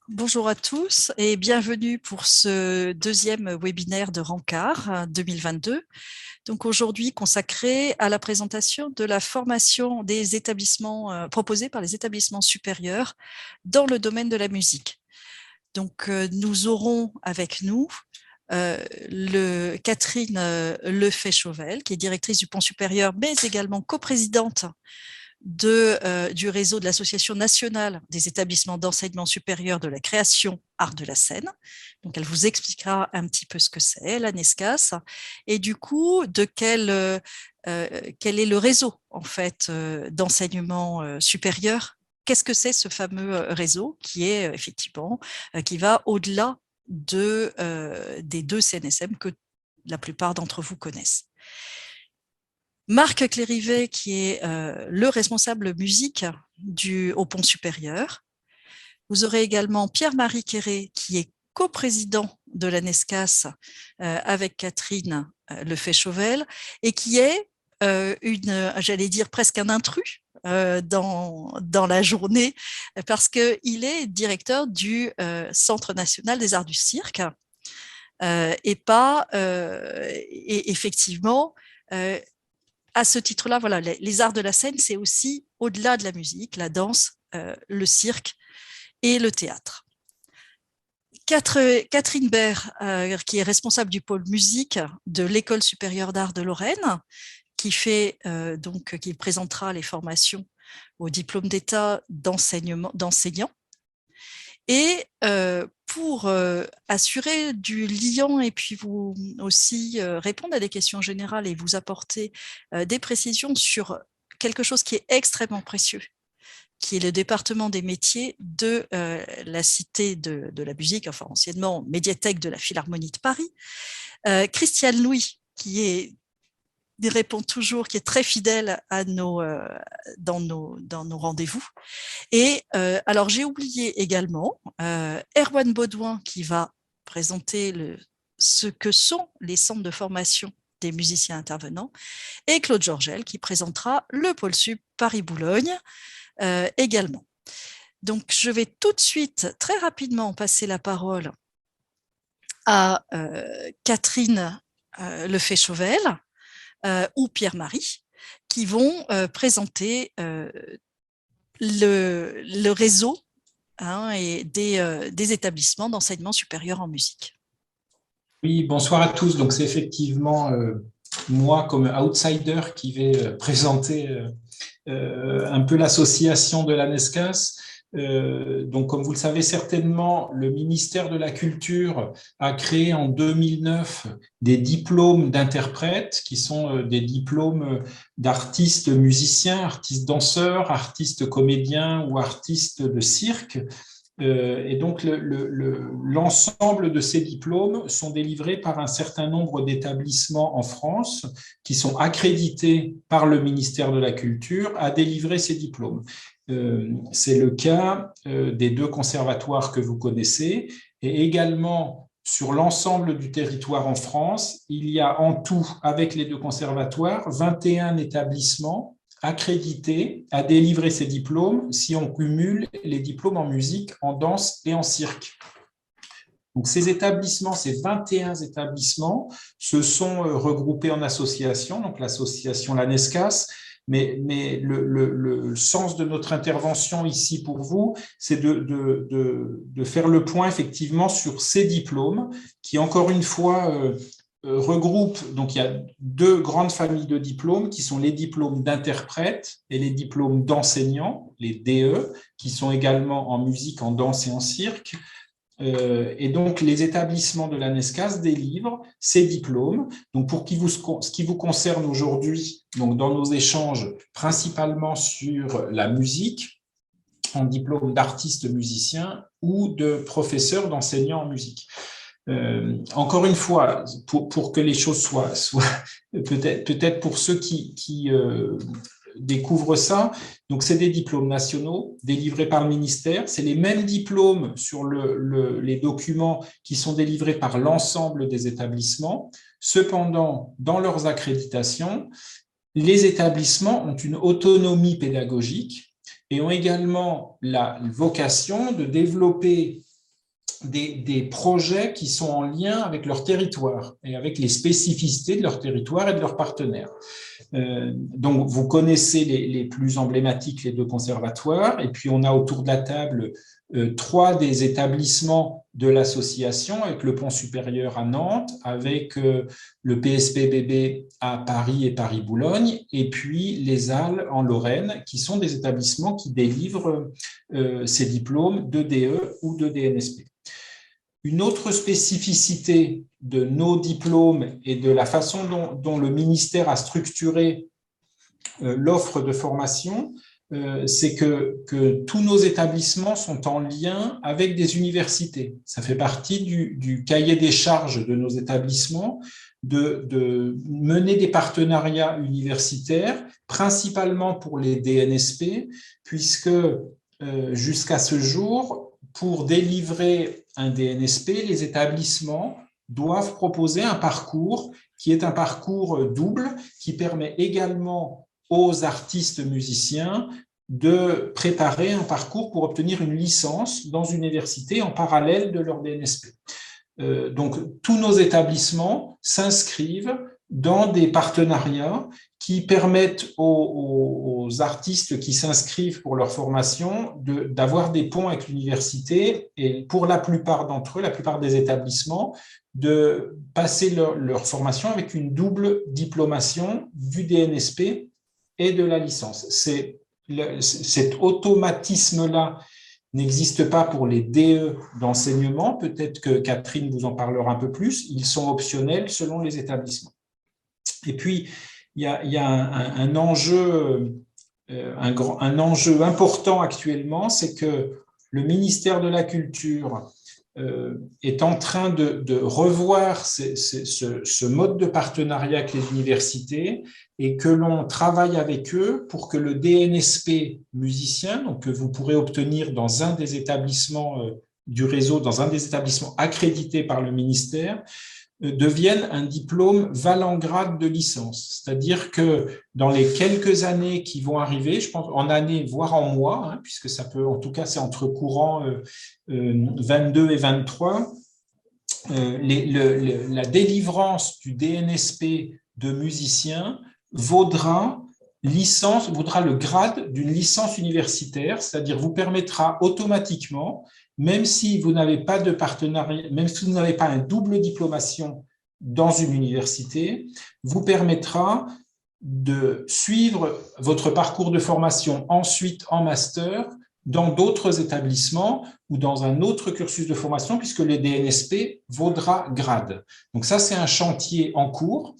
Bonjour à tous et bienvenue pour ce deuxième webinaire de Rancard 2022. Donc aujourd'hui consacré à la présentation de la formation des établissements proposée par les établissements supérieurs dans le domaine de la musique. Donc nous aurons avec nous Catherine Lefay-Chauvel, qui est directrice du Pont supérieur, mais également coprésidente du réseau de l'Association nationale des établissements d'enseignement supérieur de la création art de la scène. Donc, elle vous expliquera un petit peu ce que c'est, la NESCAS, et du coup, quel est le réseau en fait d'enseignement supérieur. Qu'est-ce que c'est ce fameux réseau qui est effectivement qui va au-delà des deux CNSM que la plupart d'entre vous connaissent. Marc Clérivet, qui est le responsable musique au Pont supérieur. Vous aurez également Pierre-Marie Quéré, qui est coprésident de la NESCAS avec Catherine Lefay-Chauvel et qui est j'allais dire presque un intrus dans la journée parce qu'il est directeur du Centre national des arts du cirque et effectivement à ce titre-là, voilà, les arts de la scène, c'est aussi au-delà de la musique, la danse, le cirque et le théâtre. Catherine Baird, qui est responsable du pôle musique de l'École supérieure d'art de Lorraine, qui présentera les formations au diplôme d'État d'enseignant. Et pour assurer du lien et puis vous aussi répondre à des questions générales et vous apporter des précisions sur quelque chose qui est extrêmement précieux, qui est le département des métiers de la Cité de la musique, enfin anciennement médiathèque de la Philharmonie de Paris. Christiane Louis, qui répond toujours, qui est très fidèle à dans nos rendez-vous. Et alors, j'ai oublié également Erwan Baudouin qui va présenter ce que sont les centres de formation des musiciens intervenants et Claude Georgel qui présentera le pôle Sup Paris-Boulogne également. Donc, je vais tout de suite, très rapidement, passer la parole à Catherine Lefay-Chauvel ou Pierre-Marie qui vont présenter le réseau et des établissements d'enseignement supérieur en musique. Oui, bonsoir à tous. Donc, c'est effectivement moi, comme outsider, qui vais présenter un peu l'association de la NESCAS. Donc, comme vous le savez certainement, le ministère de la Culture a créé en 2009 des diplômes d'interprètes, qui sont des diplômes d'artistes musiciens, artistes danseurs, artistes comédiens ou artistes de cirque. Et donc, l'ensemble de ces diplômes sont délivrés par un certain nombre d'établissements en France qui sont accrédités par le ministère de la Culture à délivrer ces diplômes. C'est le cas des deux conservatoires que vous connaissez et également sur l'ensemble du territoire en France, il y a en tout, avec les deux conservatoires, 21 établissements accrédité à délivrer ces diplômes si on cumule les diplômes en musique, en danse et en cirque. Donc ces établissements, ces 21 établissements, se sont regroupés en associations, donc l'association La NESCAS, mais le sens de notre intervention ici pour vous, c'est de faire le point effectivement sur ces diplômes qui, encore une fois, regroupe, donc il y a deux grandes familles de diplômes qui sont les diplômes d'interprètes et les diplômes d'enseignants, les DE, qui sont également en musique, en danse et en cirque. Et donc, les établissements de la NESCAS délivrent ces diplômes. Donc, ce qui vous concerne aujourd'hui, donc dans nos échanges, principalement sur la musique, en diplôme d'artiste musicien ou de professeur d'enseignant en musique. Encore une fois, pour que les choses soient peut-être pour ceux qui découvrent ça, donc c'est des diplômes nationaux délivrés par le ministère, c'est les mêmes diplômes sur les documents qui sont délivrés par l'ensemble des établissements. Cependant, dans leurs accréditations, les établissements ont une autonomie pédagogique et ont également la vocation de développer des projets qui sont en lien avec leur territoire et avec les spécificités de leur territoire et de leurs partenaires. Donc, vous connaissez les plus emblématiques, les deux conservatoires, et puis on a autour de la table 3 des établissements de l'association, avec le Pont Supérieur à Nantes, avec le PSPBB à Paris et Paris-Boulogne, et puis les Halles en Lorraine, qui sont des établissements qui délivrent ces diplômes de DE ou de DNSP. Une autre spécificité de nos diplômes et de la façon dont le ministère a structuré l'offre de formation, c'est que tous nos établissements sont en lien avec des universités. Ça fait partie du cahier des charges de nos établissements de mener des partenariats universitaires, principalement pour les DNSP, puisque jusqu'à ce jour, pour délivrer un DNSP, les établissements doivent proposer un parcours qui est un parcours double, qui permet également aux artistes musiciens de préparer un parcours pour obtenir une licence dans une université en parallèle de leur DNSP. Donc, tous nos établissements s'inscrivent dans des partenariats qui permettent aux artistes qui s'inscrivent pour leur formation d'avoir des ponts avec l'université et pour la plupart d'entre eux, la plupart des établissements, de passer leur formation avec une double diplomation du DNSP et de la licence. Cet automatisme-là n'existe pas pour les DE d'enseignement. Peut-être que Catherine vous en parlera un peu plus. Ils sont optionnels selon les établissements. Et puis, il y a un enjeu important actuellement, c'est que le ministère de la Culture est en train de revoir ce mode de partenariat avec les universités et que l'on travaille avec eux pour que le DNSP musicien, donc que vous pourrez obtenir dans un des établissements du réseau, dans un des établissements accrédités par le ministère, devienne un diplôme valant grade de licence. C'est-à-dire que dans les quelques années qui vont arriver, je pense en années, voire en mois, hein, puisque ça peut, en tout cas, c'est entre courant 22 et 23, la délivrance du DNSP de musicien vaudra le grade d'une licence universitaire, c'est-à-dire vous permettra automatiquement, même si vous n'avez pas de partenariat, même si vous n'avez pas un double diplomation dans une université, vous permettra de suivre votre parcours de formation ensuite en master dans d'autres établissements ou dans un autre cursus de formation, puisque le DNSP vaudra grade. Donc ça, c'est un chantier en cours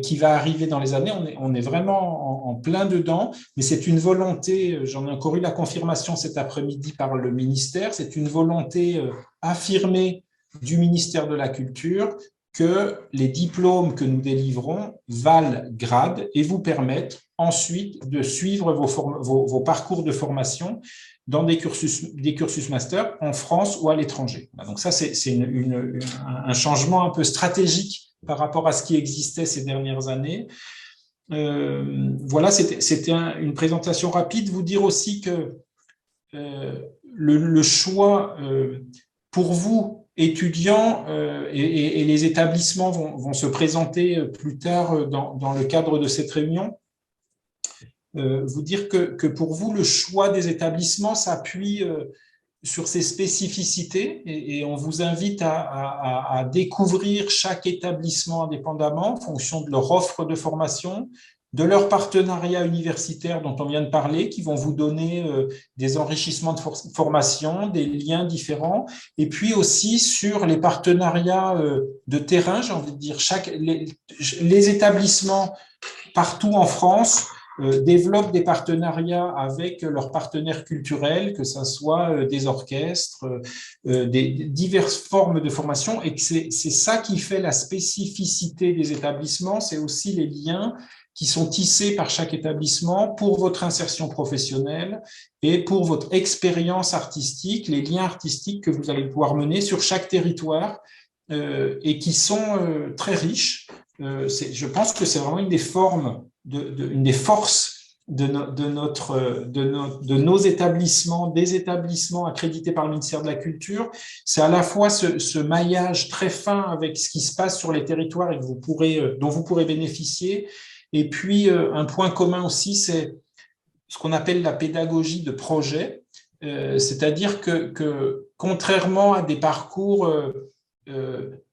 qui va arriver dans les années. On est vraiment en plein dedans, mais c'est une volonté, j'en ai encore eu la confirmation cet après-midi par le ministère, c'est une volonté affirmée du ministère de la Culture que les diplômes que nous délivrons valent grade et vous permettent ensuite de suivre vos parcours de formation dans des cursus master en France ou à l'étranger. Donc ça, c'est un changement un peu stratégique par rapport à ce qui existait ces dernières années. Voilà, c'était une présentation rapide. Vous dire aussi que le choix pour vous, étudiants, et les établissements vont se présenter plus tard dans le cadre de cette réunion. Vous dire que pour vous, le choix des établissements s'appuie sur ces spécificités et on vous invite à découvrir chaque établissement indépendamment en fonction de leur offre de formation, de leur partenariat universitaire dont on vient de parler, qui vont vous donner des enrichissements de formation, des liens différents, et puis aussi sur les partenariats de terrain, j'ai envie de dire, les établissements partout en France développent des partenariats avec leurs partenaires culturels, que ce soit des orchestres, des diverses formes de formation, et que c'est ça qui fait la spécificité des établissements, c'est aussi les liens qui sont tissés par chaque établissement pour votre insertion professionnelle et pour votre expérience artistique, les liens artistiques que vous allez pouvoir mener sur chaque territoire et qui sont très riches. Je pense que c'est vraiment une des formes, une des forces de nos établissements, des établissements accrédités par le ministère de la Culture. C'est à la fois ce maillage très fin avec ce qui se passe sur les territoires et dont vous pourrez bénéficier. Et puis, un point commun aussi, c'est ce qu'on appelle la pédagogie de projet. C'est-à-dire que contrairement à des parcours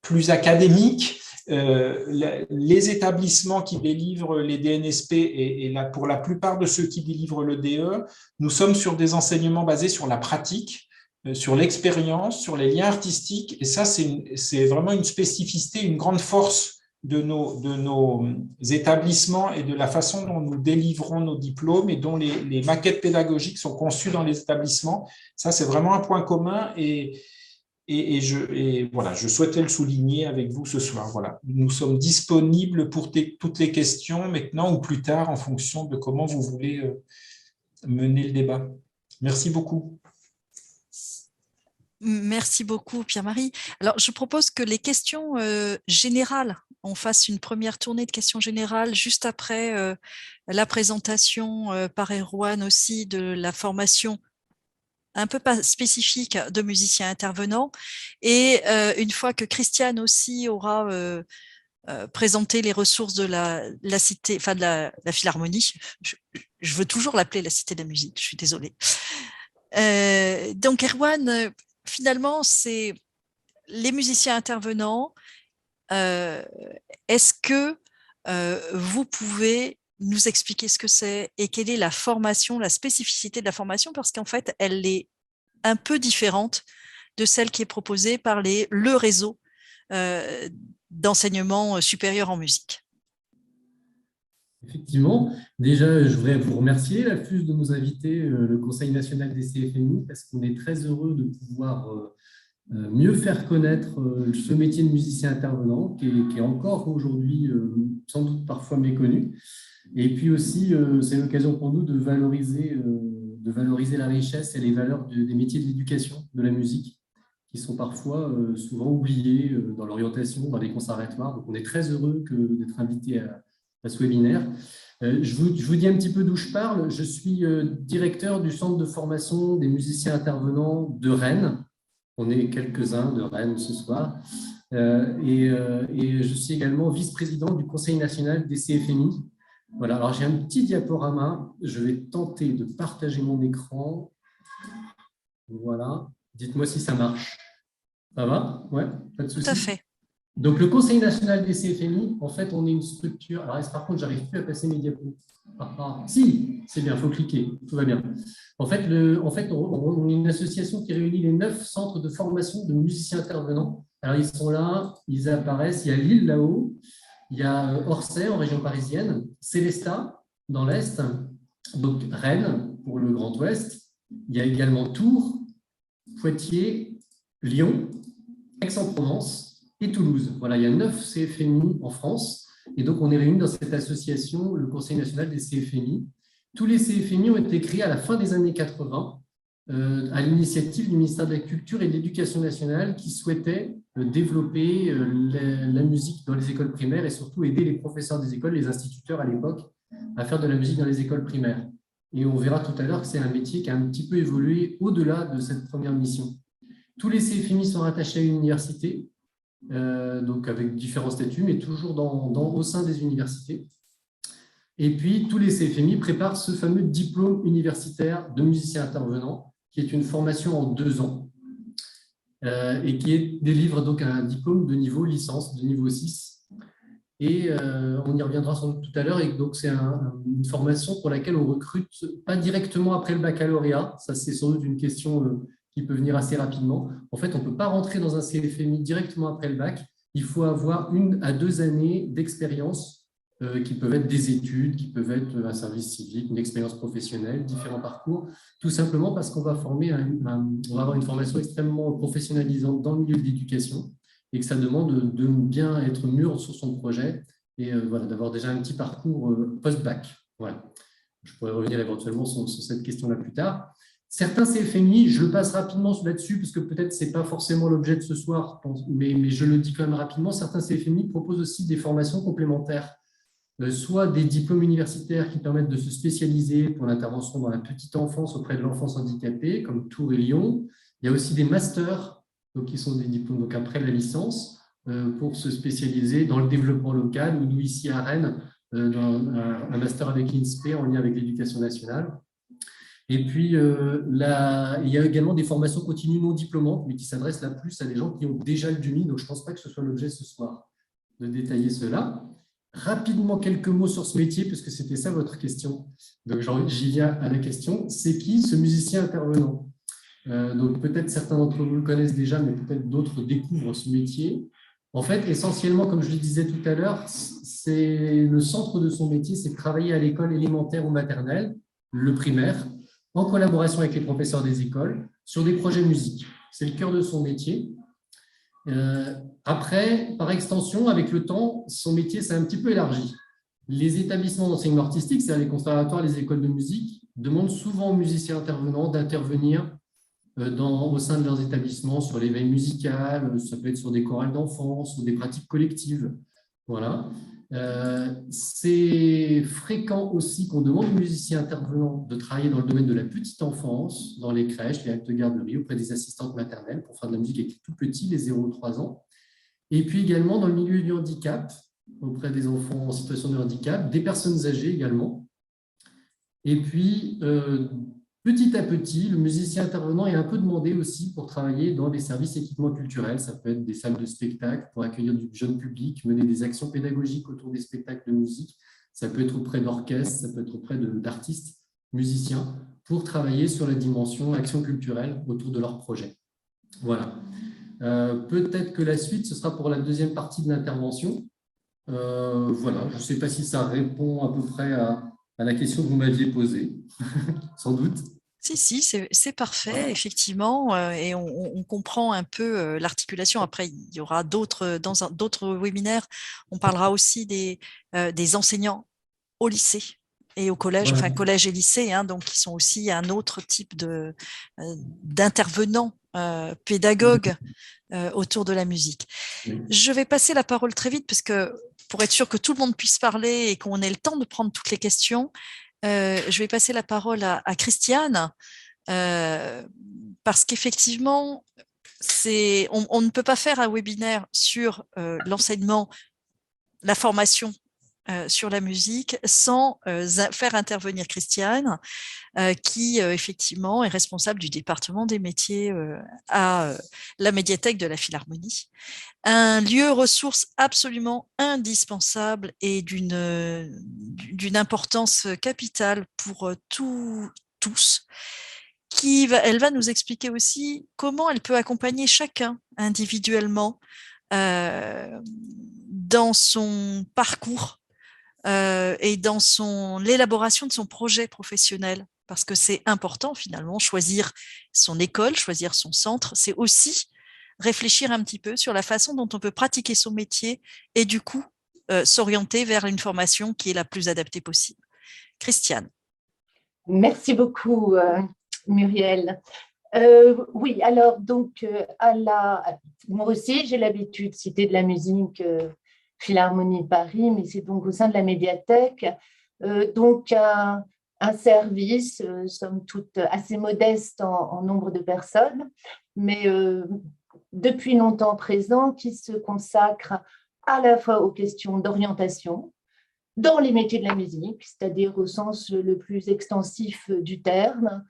plus académiques, les établissements qui délivrent les DNSP et là, pour la plupart de ceux qui délivrent le DE, nous sommes sur des enseignements basés sur la pratique, sur l'expérience, sur les liens artistiques. Et ça, c'est vraiment une spécificité, une grande force de nos établissements et de la façon dont nous délivrons nos diplômes et dont les maquettes pédagogiques sont conçues dans les établissements. Ça, c'est vraiment un point commun et voilà, je souhaitais le souligner avec vous ce soir. Voilà. Nous sommes disponibles pour toutes les questions maintenant ou plus tard en fonction de comment vous voulez mener le débat. Merci beaucoup. Merci beaucoup, Pierre-Marie. Alors, je propose que les questions générales, on fasse une première tournée de questions générales juste après la présentation par Erwan aussi de la formation un peu spécifique de musiciens intervenants. Et une fois que Christiane aussi aura présenté les ressources de la cité, enfin de la Philharmonie, je veux toujours l'appeler la Cité de la musique, je suis désolée. Donc Erwan, finalement, c'est les musiciens intervenants. Est-ce que vous pouvez nous expliquer ce que c'est et quelle est la formation, la spécificité de la formation, parce qu'en fait, elle est un peu différente de celle qui est proposée par le réseau d'enseignement supérieur en musique. Effectivement, déjà, je voudrais vous remercier, la FUS, de nous inviter, le Conseil national des CFMI, parce qu'on est très heureux de pouvoir mieux faire connaître ce métier de musicien intervenant, qui est encore aujourd'hui sans doute parfois méconnu. Et puis aussi, c'est l'occasion pour nous de valoriser la richesse et les valeurs des métiers de l'éducation, de la musique, qui sont parfois souvent oubliés dans l'orientation, dans les conservatoires. Donc, on est très heureux d'être invité à ce webinaire. Je vous dis un petit peu d'où je parle. Je suis directeur du centre de formation des musiciens intervenants de Rennes. On est quelques-uns de Rennes ce soir. Et je suis également vice-président du Conseil national des CFMI. Voilà, alors j'ai un petit diaporama. Je vais tenter de partager mon écran. Voilà. Dites-moi si ça marche. Ça va? Ouais, pas de souci. Tout à fait. Donc, le Conseil national des CFMI, en fait, on est une structure… Alors, par contre, je n'arrive plus à passer mes diapos. Si, c'est bien, il faut cliquer, tout va bien. En fait, on est une association qui réunit les 9 centres de formation de musiciens intervenants. Alors, ils sont là, ils apparaissent. Il y a Lille là-haut, il y a Orsay en région parisienne, Célestat dans l'Est, donc Rennes pour le Grand Ouest. Il y a également Tours, Poitiers, Lyon, Aix-en-Provence et Toulouse. Voilà, il y a 9 CFMI en France. Et donc, on est réunis dans cette association, le Conseil national des CFMI. Tous les CFMI ont été créés à la fin des années 80 à l'initiative du ministère de la Culture et de l'Éducation nationale qui souhaitait développer la musique dans les écoles primaires et surtout aider les professeurs des écoles, les instituteurs à l'époque, à faire de la musique dans les écoles primaires. Et on verra tout à l'heure que c'est un métier qui a un petit peu évolué au-delà de cette première mission. Tous les CFMI sont rattachés à une université, donc avec différents statuts, mais toujours au sein des universités. Et puis, tous les CFMI préparent ce fameux diplôme universitaire de musicien intervenant, qui est une formation en 2 ans, et qui délivre donc un diplôme de niveau licence, de niveau 6. Et on y reviendra sans doute tout à l'heure. Et donc, c'est une formation pour laquelle on recrute pas directement après le baccalauréat. Ça, c'est sans doute une question qui peut venir assez rapidement. En fait, on ne peut pas rentrer dans un CFMI directement après le bac. Il faut avoir 1 à 2 années d'expérience qui peuvent être des études, qui peuvent être un service civique, une expérience professionnelle, différents parcours, tout simplement parce qu'on va on va avoir une formation extrêmement professionnalisante dans le milieu de l'éducation et que ça demande de bien être mûr sur son projet et voilà, d'avoir déjà un petit parcours post-bac. Voilà. Je pourrais revenir éventuellement sur cette question-là plus tard. Certains CFMI, je le passe rapidement là-dessus, parce que peut-être ce n'est pas forcément l'objet de ce soir, mais je le dis quand même rapidement, certains CFMI proposent aussi des formations complémentaires soit des diplômes universitaires qui permettent de se spécialiser pour l'intervention dans la petite enfance auprès de l'enfance handicapée, comme Tours et Lyon. Il y a aussi des masters, donc, qui sont des diplômes donc après la licence, pour se spécialiser dans le développement local, ou nous, ici à Rennes, dans un master avec l'INSPE en lien avec l'éducation nationale. Et puis, il y a également des formations continues non diplômantes, mais qui s'adressent là plus à des gens qui ont déjà le DUMI, donc je ne pense pas que ce soit l'objet ce soir de détailler cela. Rapidement, quelques mots sur ce métier, parce que c'était ça votre question. Donc, j'y viens à la question. C'est qui ce musicien intervenant? Donc, peut-être certains d'entre vous le connaissent déjà, mais peut-être d'autres découvrent ce métier. En fait, essentiellement, comme je le disais tout à l'heure, c'est le centre de son métier, c'est de travailler à l'école élémentaire ou maternelle, le primaire, en collaboration avec les professeurs des écoles, sur des projets musique. C'est le cœur de son métier. Après, par extension, avec le temps, son métier s'est un petit peu élargi. Les établissements d'enseignement artistique, c'est-à-dire les conservatoires, les écoles de musique, demandent souvent aux musiciens intervenants d'intervenir au sein de leurs établissements sur l'éveil musical, ça peut être sur des chorales d'enfants, sur des pratiques collectives. Voilà. C'est fréquent aussi qu'on demande aux musiciens intervenants de travailler dans le domaine de la petite enfance, dans les crèches, les actes de garderie, auprès des assistantes maternelles pour faire de la musique avec les tout petits, les 0-3 ans. Et puis également dans le milieu du handicap, auprès des enfants en situation de handicap, des personnes âgées également. Et puis, petit à petit, le musicien intervenant est un peu demandé aussi pour travailler dans des services équipements culturels. Ça peut être des salles de spectacle pour accueillir du jeune public, mener des actions pédagogiques autour des spectacles de musique. Ça peut être auprès d'orchestres, ça peut être auprès d'artistes, musiciens, pour travailler sur la dimension action culturelle autour de leur projet. Voilà. Peut-être que la suite, ce sera pour la deuxième partie de l'intervention. Voilà, je ne sais pas si ça répond à peu près à la question que vous m'aviez posée, sans doute. Si, c'est parfait, effectivement, et on comprend un peu l'articulation. Après, il y aura d'autres webinaires. On parlera aussi des enseignants au lycée et au collège, enfin collège et lycée, hein, donc qui sont aussi un autre type d'intervenants pédagogues autour de la musique. Je vais passer la parole très vite parce que pour être sûr que tout le monde puisse parler et qu'on ait le temps de prendre toutes les questions, je vais passer la parole à Christiane parce qu'effectivement, on ne peut pas faire un webinaire sur l'enseignement, la formation sur la musique sans faire intervenir Christiane, qui effectivement est responsable du département des métiers à la médiathèque de la Philharmonie. Un lieu ressource absolument indispensable et d'une importance capitale pour tous. Elle va nous expliquer aussi comment elle peut accompagner chacun individuellement dans son parcours et dans l'élaboration de son projet professionnel, parce que c'est important finalement, choisir son école, choisir son centre, c'est aussi réfléchir un petit peu sur la façon dont on peut pratiquer son métier et du coup s'orienter vers une formation qui est la plus adaptée possible. Christiane. Merci beaucoup Muriel. Oui, alors donc moi aussi j'ai l'habitude de citer de la musique Philharmonie de Paris, mais c'est donc au sein de la médiathèque, donc un service, somme toute assez modeste en nombre de personnes, mais depuis longtemps présent, qui se consacre à la fois aux questions d'orientation dans les métiers de la musique, c'est-à-dire au sens le plus extensif du terme,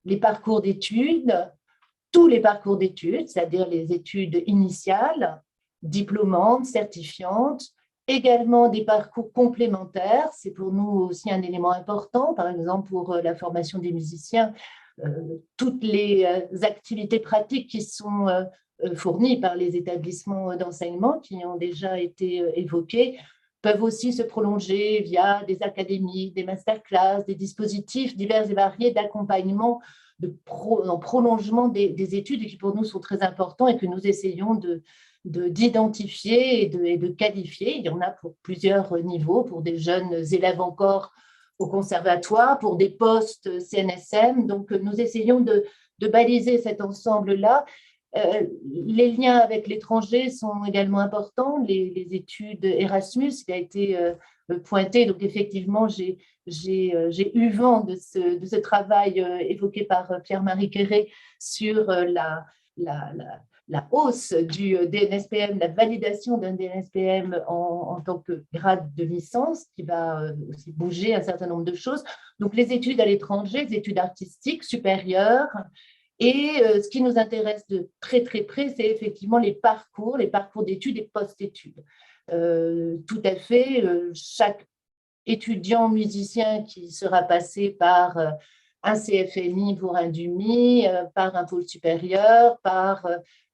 les parcours d'études, tous les parcours d'études, c'est-à-dire les études initiales, diplômantes, certifiantes, également des parcours complémentaires, c'est pour nous aussi un élément important, par exemple pour la formation des musiciens, toutes les activités pratiques qui sont fournies par les établissements d'enseignement qui ont déjà été évoquées, peuvent aussi se prolonger via des académies, des masterclass, des dispositifs divers et variés d'accompagnement en prolongement des études qui pour nous sont très importants et que nous essayons d'identifier et de qualifier. Il y en a pour plusieurs niveaux, pour des jeunes élèves encore au conservatoire, pour des postes CNSM. Donc, nous essayons de baliser cet ensemble-là Les liens avec l'étranger sont également importants. Les études Erasmus, qui a été pointé, donc effectivement, j'ai eu vent de ce travail évoqué par Pierre-Marie Quéré sur la hausse du DNSPM, la validation d'un DNSPM en tant que grade de licence, qui va aussi bouger un certain nombre de choses. Donc, les études à l'étranger, les études artistiques supérieures. Et ce qui nous intéresse de très, très près, c'est effectivement les parcours d'études et post-études. Tout à fait, chaque étudiant musicien qui sera passé par un CFMI pour un DUMI, par un pôle supérieur, par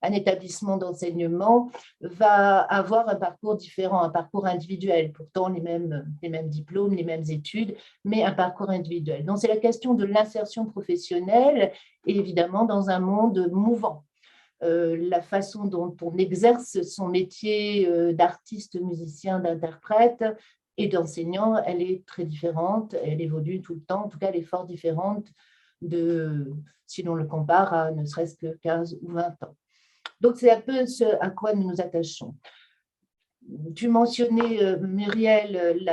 un établissement d'enseignement, va avoir un parcours différent, un parcours individuel, pourtant les mêmes diplômes, les mêmes études, mais un parcours individuel. Donc, c'est la question de l'insertion professionnelle, et évidemment dans un monde mouvant. La façon dont on exerce son métier d'artiste, musicien, d'interprète et d'enseignant, elle est très différente, elle évolue tout le temps, en tout cas elle est fort différente si l'on le compare à ne serait-ce que 15 ou 20 ans. Donc c'est un peu ce à quoi nous nous attachons. Tu mentionnais, Muriel,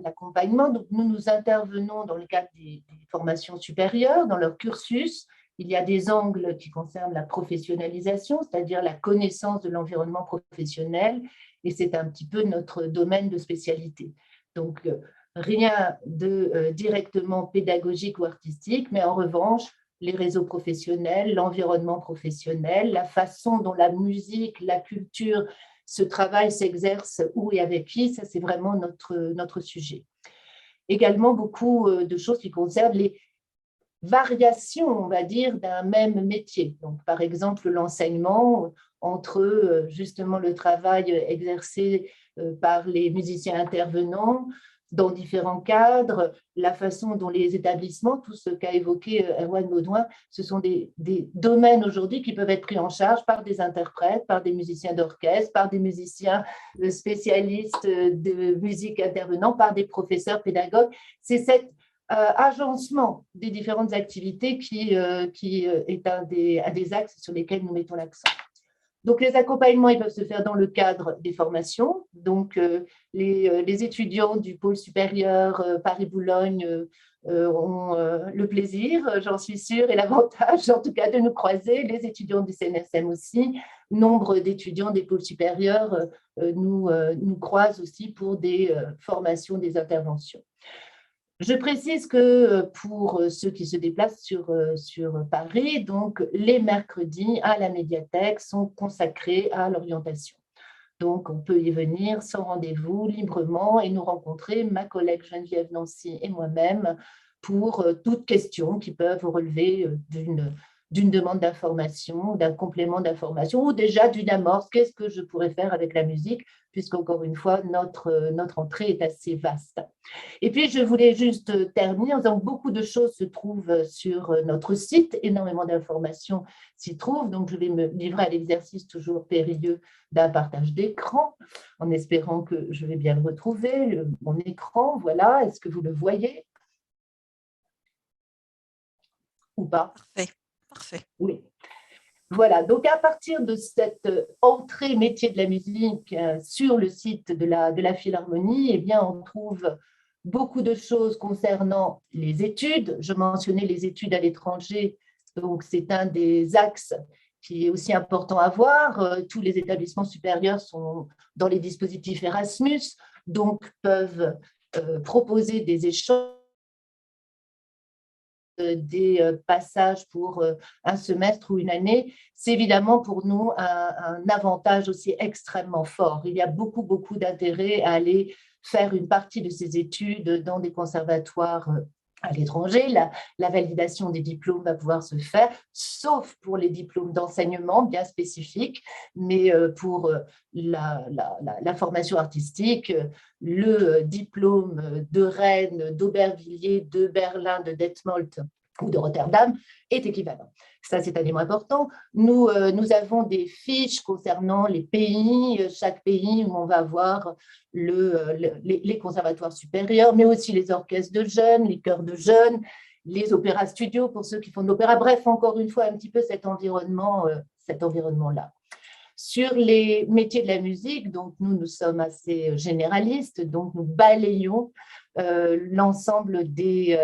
l'accompagnement. Donc nous intervenons dans le cadre des formations supérieures, dans leur cursus. Il y a des angles qui concernent la professionnalisation, c'est-à-dire la connaissance de l'environnement professionnel, et c'est un petit peu notre domaine de spécialité. Donc, rien de directement pédagogique ou artistique, mais en revanche, les réseaux professionnels, l'environnement professionnel, la façon dont la musique, la culture, ce travail s'exerce où et avec qui, ça c'est vraiment notre sujet. Également, beaucoup de choses qui concernent les variation, on va dire, d'un même métier. Donc, par exemple, l'enseignement entre justement le travail exercé par les musiciens intervenants dans différents cadres, la façon dont les établissements, tout ce qu'a évoqué Erwan Baudouin, ce sont des domaines aujourd'hui qui peuvent être pris en charge par des interprètes, par des musiciens d'orchestre, par des musiciens spécialistes de musique intervenants, par des professeurs pédagogues. C'est cette agencement des différentes activités qui est un des axes sur lesquels nous mettons l'accent. Donc, les accompagnements, ils peuvent se faire dans le cadre des formations. Donc, les étudiants du pôle supérieur Paris-Boulogne ont le plaisir, j'en suis sûre, et l'avantage, en tout cas, de nous croiser. Les étudiants du CNSM aussi. Nombre d'étudiants des pôles supérieurs nous croisent aussi pour des formations, des interventions. Je précise que pour ceux qui se déplacent sur Paris, donc les mercredis à la médiathèque sont consacrés à l'orientation. Donc, on peut y venir sans rendez-vous, librement, et nous rencontrer, ma collègue Geneviève Nancy et moi-même, pour toutes questions qui peuvent relever d'une demande d'information, d'un complément d'information, ou déjà d'une amorce. Qu'est-ce que je pourrais faire avec la musique, puisqu'encore une fois, notre entrée est assez vaste. Et puis, je voulais juste terminer en disant que beaucoup de choses se trouvent sur notre site, énormément d'informations s'y trouvent, donc je vais me livrer à l'exercice toujours périlleux d'un partage d'écran, en espérant que je vais bien le retrouver, mon écran, voilà, est-ce que vous le voyez ou pas? Parfait. Oui. Voilà, donc à partir de cette entrée métier de la musique sur le site de la Philharmonie, eh bien, on trouve beaucoup de choses concernant les études. Je mentionnais les études à l'étranger, donc c'est un des axes qui est aussi important à voir. Tous les établissements supérieurs sont dans les dispositifs Erasmus, donc peuvent proposer des échanges, des passages pour un semestre ou une année, c'est évidemment pour nous un avantage aussi extrêmement fort. Il y a beaucoup, beaucoup d'intérêt à aller faire une partie de ces études dans des conservatoires à l'étranger. La validation des diplômes va pouvoir se faire, sauf pour les diplômes d'enseignement bien spécifiques, mais pour la formation artistique, le diplôme de Rennes, d'Aubervilliers, de Berlin, de Detmold ou de Rotterdam est équivalent. Ça, c'est un élément important. Nous avons des fiches concernant les pays, chaque pays où on va avoir les conservatoires supérieurs, mais aussi les orchestres de jeunes, les chœurs de jeunes. les opéras studios pour ceux qui font de l'opéra. Bref, encore une fois, un petit peu cet environnement-là. Sur les métiers de la musique, donc nous sommes assez généralistes, donc nous balayons l'ensemble des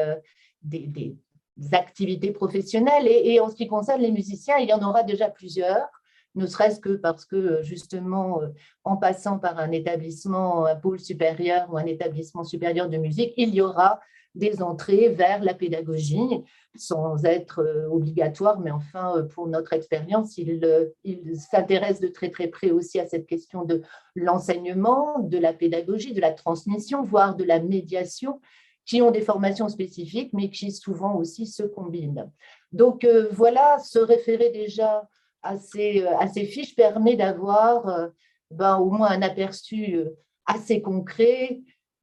activités professionnelles. Et en ce qui concerne les musiciens, il y en aura déjà plusieurs, ne serait-ce que parce que justement, en passant par un établissement, un pôle supérieur ou un établissement supérieur de musique, il y aura des entrées vers la pédagogie, sans être obligatoire, mais enfin, pour notre expérience, il s'intéresse de très très près aussi à cette question de l'enseignement, de la pédagogie, de la transmission, voire de la médiation, qui ont des formations spécifiques, mais qui souvent aussi se combinent. Donc voilà, se référer déjà à ces fiches permet d'avoir au moins un aperçu assez concret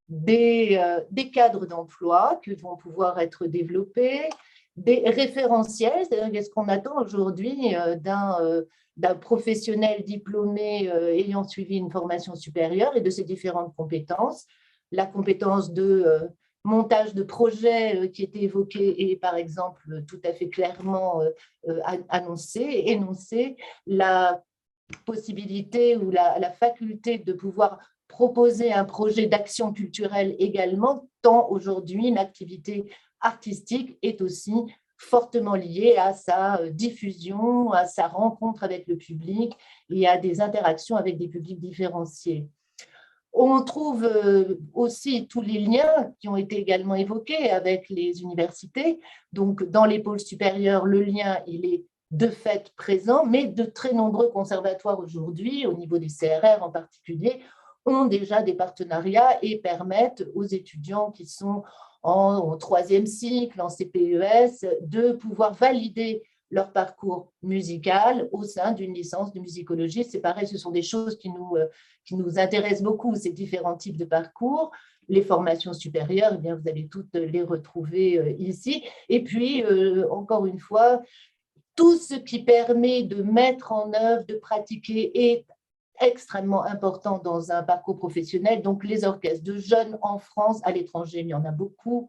des cadres d'emploi qui vont pouvoir être développés, des référentiels, c'est-à-dire qu'est-ce qu'on attend aujourd'hui d'un professionnel diplômé ayant suivi une formation supérieure et de ses différentes compétences. La compétence de montage de projet qui était évoquée est par exemple tout à fait clairement énoncée, la possibilité ou la faculté de pouvoir proposer un projet d'action culturelle également, tant aujourd'hui une activité artistique est aussi fortement liée à sa diffusion, à sa rencontre avec le public et à des interactions avec des publics différenciés. On trouve aussi tous les liens qui ont été également évoqués avec les universités. Donc, dans les pôles supérieurs, le lien, il est de fait présent, mais de très nombreux conservatoires aujourd'hui, au niveau des CRR en particulier, ont déjà des partenariats et permettent aux étudiants qui sont en troisième cycle, en CPES, de pouvoir valider leur parcours musical au sein d'une licence de musicologie. C'est pareil, ce sont des choses qui nous intéressent beaucoup, ces différents types de parcours. Les formations supérieures, eh bien, vous allez toutes les retrouver ici. Et puis, encore une fois, tout ce qui permet de mettre en œuvre, de pratiquer est extrêmement important dans un parcours professionnel. Donc, les orchestres de jeunes en France, à l'étranger, il y en a beaucoup.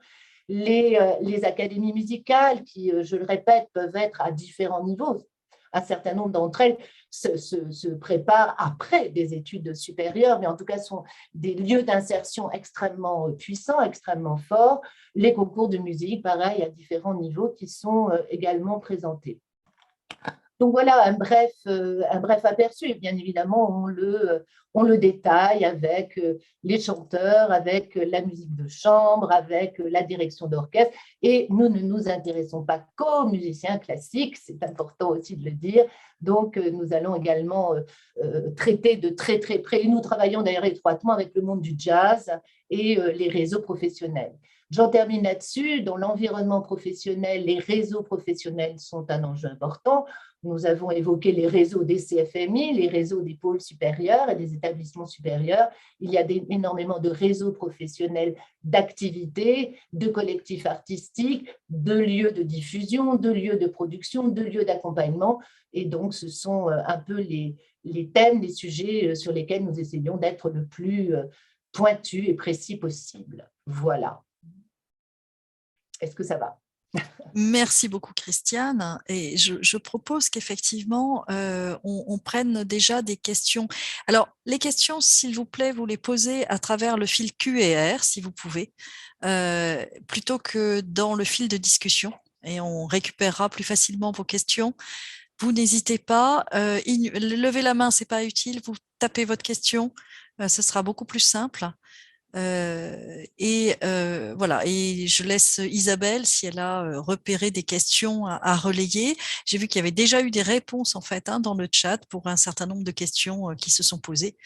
Les académies musicales qui, je le répète, peuvent être à différents niveaux. Un certain nombre d'entre elles se préparent après des études supérieures, mais en tout cas sont des lieux d'insertion extrêmement puissants, extrêmement forts. Les concours de musique, pareil, à différents niveaux qui sont également présentés. Donc voilà un bref aperçu. Et bien évidemment, on le détaille avec les chanteurs, avec la musique de chambre, avec la direction d'orchestre. Et nous ne nous intéressons pas qu'aux musiciens classiques, c'est important aussi de le dire. Donc, nous allons également traiter de très très près. Nous travaillons d'ailleurs étroitement avec le monde du jazz et les réseaux professionnels. J'en termine là-dessus. Dans l'environnement professionnel, les réseaux professionnels sont un enjeu important. Nous avons évoqué les réseaux des CFMI, les réseaux des pôles supérieurs et des établissements supérieurs. Il y a énormément de réseaux professionnels d'activités, de collectifs artistiques, de lieux de diffusion, de lieux de production, de lieux d'accompagnement. Et donc, ce sont un peu les thèmes, les sujets sur lesquels nous essayons d'être le plus pointu et précis possible. Voilà. Est-ce que ça va ? Merci beaucoup, Christiane. Et je propose qu'effectivement, on prenne déjà des questions. Alors, les questions, s'il vous plaît, vous les posez à travers le fil Q&R, si vous pouvez, plutôt que dans le fil de discussion. Et on récupérera plus facilement vos questions. Vous n'hésitez pas. Levez la main, c'est pas utile. Vous tapez votre question. Ce sera beaucoup plus simple. Voilà, et je laisse Isabelle si elle a repéré des questions à relayer. J'ai vu qu'il y avait déjà eu des réponses en fait dans le chat pour un certain nombre de questions qui se sont posées,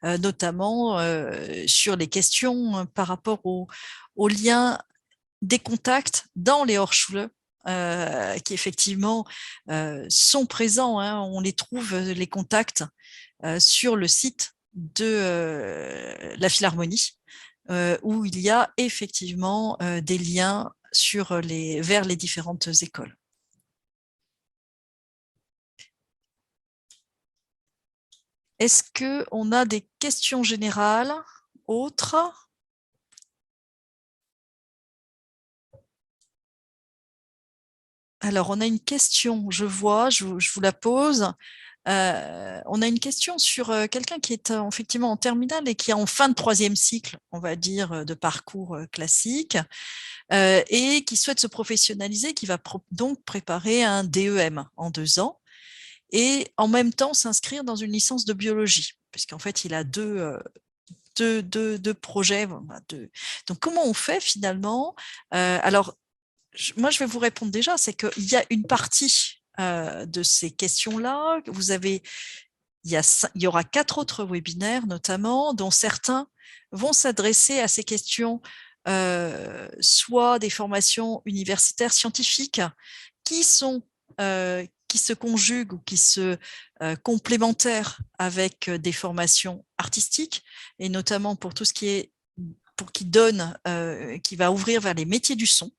notamment sur les questions par rapport au lien des contacts dans les Hochschule. Qui effectivement sont présents, on les trouve les contacts sur le site de la Philharmonie, où il y a effectivement des liens vers les différentes écoles. Est-ce qu'on a des questions générales autres ? Alors, on a une question, je vois, je vous la pose. On a une question sur quelqu'un qui est effectivement en terminale et qui est en fin de 3e cycle, on va dire, de parcours classique, et qui souhaite se professionnaliser, qui va donc préparer un DEM en 2 ans et en même temps s'inscrire dans une licence de biologie, puisqu'en fait, il a deux projets. Donc, comment on fait finalement? Alors, moi, je vais vous répondre déjà, c'est qu'il y a une partie de ces questions-là. Il y aura 4 autres webinaires, notamment, dont certains vont s'adresser à ces questions, soit des formations universitaires scientifiques qui se conjuguent ou qui se complémentaires avec des formations artistiques, et notamment pour tout ce qui va ouvrir vers les métiers du son.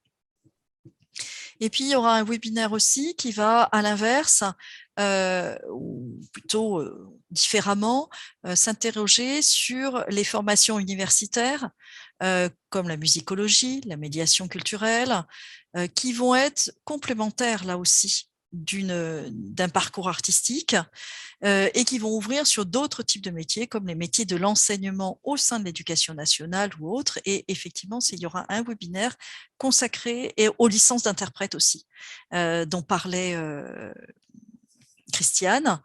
Et puis, il y aura un webinaire aussi qui va, à l'inverse, ou plutôt différemment, s'interroger sur les formations universitaires, comme la musicologie, la médiation culturelle, qui vont être complémentaires, là aussi, d'un parcours artistique, et qui vont ouvrir sur d'autres types de métiers, comme les métiers de l'enseignement au sein de l'éducation nationale ou autres. Et effectivement, il y aura un webinaire consacré aux licences d'interprètes aussi, dont parlait Christiane.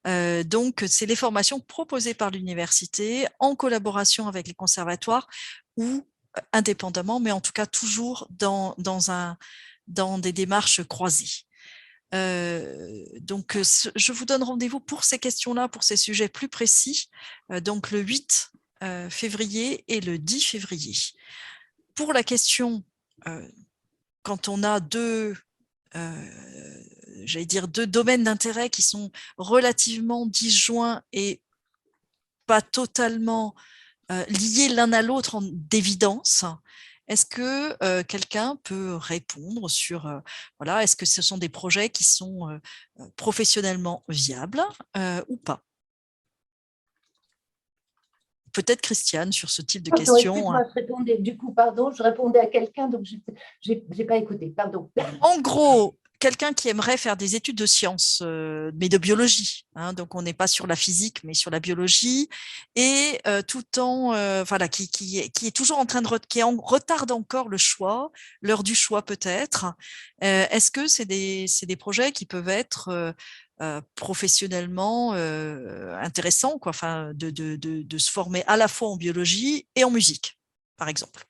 Donc, c'est les formations proposées par l'université en collaboration avec les conservatoires ou indépendamment, mais en tout cas toujours dans des démarches croisées. Donc, je vous donne rendez-vous pour ces questions-là, pour ces sujets plus précis, donc le 8 février et le 10 février. Pour la question, quand on a deux domaines d'intérêt qui sont relativement disjoints et pas totalement liés l'un à l'autre d'évidence, est-ce que quelqu'un peut répondre sur, voilà, est-ce que ce sont des projets qui sont professionnellement viables ou pas? Peut-être Christiane sur ce type de questions. Moi, je répondais, du coup, pardon, je répondais à quelqu'un, donc je n'ai pas écouté, pardon. En gros, quelqu'un qui aimerait faire des études de sciences, mais de biologie, hein, donc on n'est pas sur la physique, mais sur la biologie, et tout en, voilà, qui est toujours en train qui retarde encore le choix, l'heure du choix peut-être. Est-ce que c'est des projets qui peuvent être professionnellement intéressants, quoi, enfin, de se former à la fois en biologie et en musique, par exemple?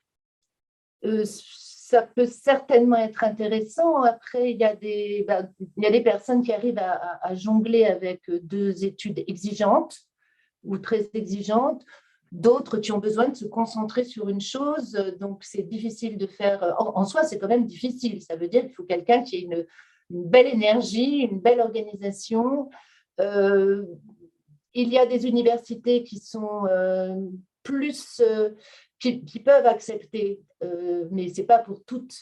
Ça peut certainement être intéressant. Après, il y a des personnes qui arrivent à jongler avec 2 études exigeantes ou très exigeantes, d'autres qui ont besoin de se concentrer sur une chose. Donc, c'est difficile de faire. En soi, c'est quand même difficile. Ça veut dire qu'il faut quelqu'un qui ait une belle énergie, une belle organisation. Il y a des universités qui sont plus qui peuvent accepter, mais ce n'est pas pour toutes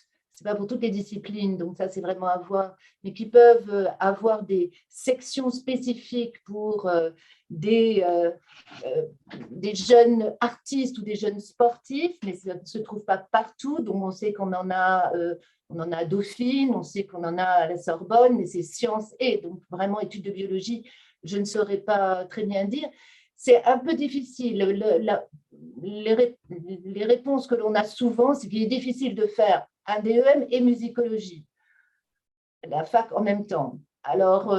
les disciplines, donc ça c'est vraiment à voir, mais qui peuvent avoir des sections spécifiques pour des jeunes artistes ou des jeunes sportifs, mais ça ne se trouve pas partout. Donc on sait qu'on en a à Dauphine, on sait qu'on en a à la Sorbonne, mais c'est sciences et donc vraiment études de biologie, je ne saurais pas très bien dire. C'est un peu difficile. Les réponses que l'on a souvent, c'est qu'il est difficile de faire un DEM et musicologie, la fac en même temps. Alors,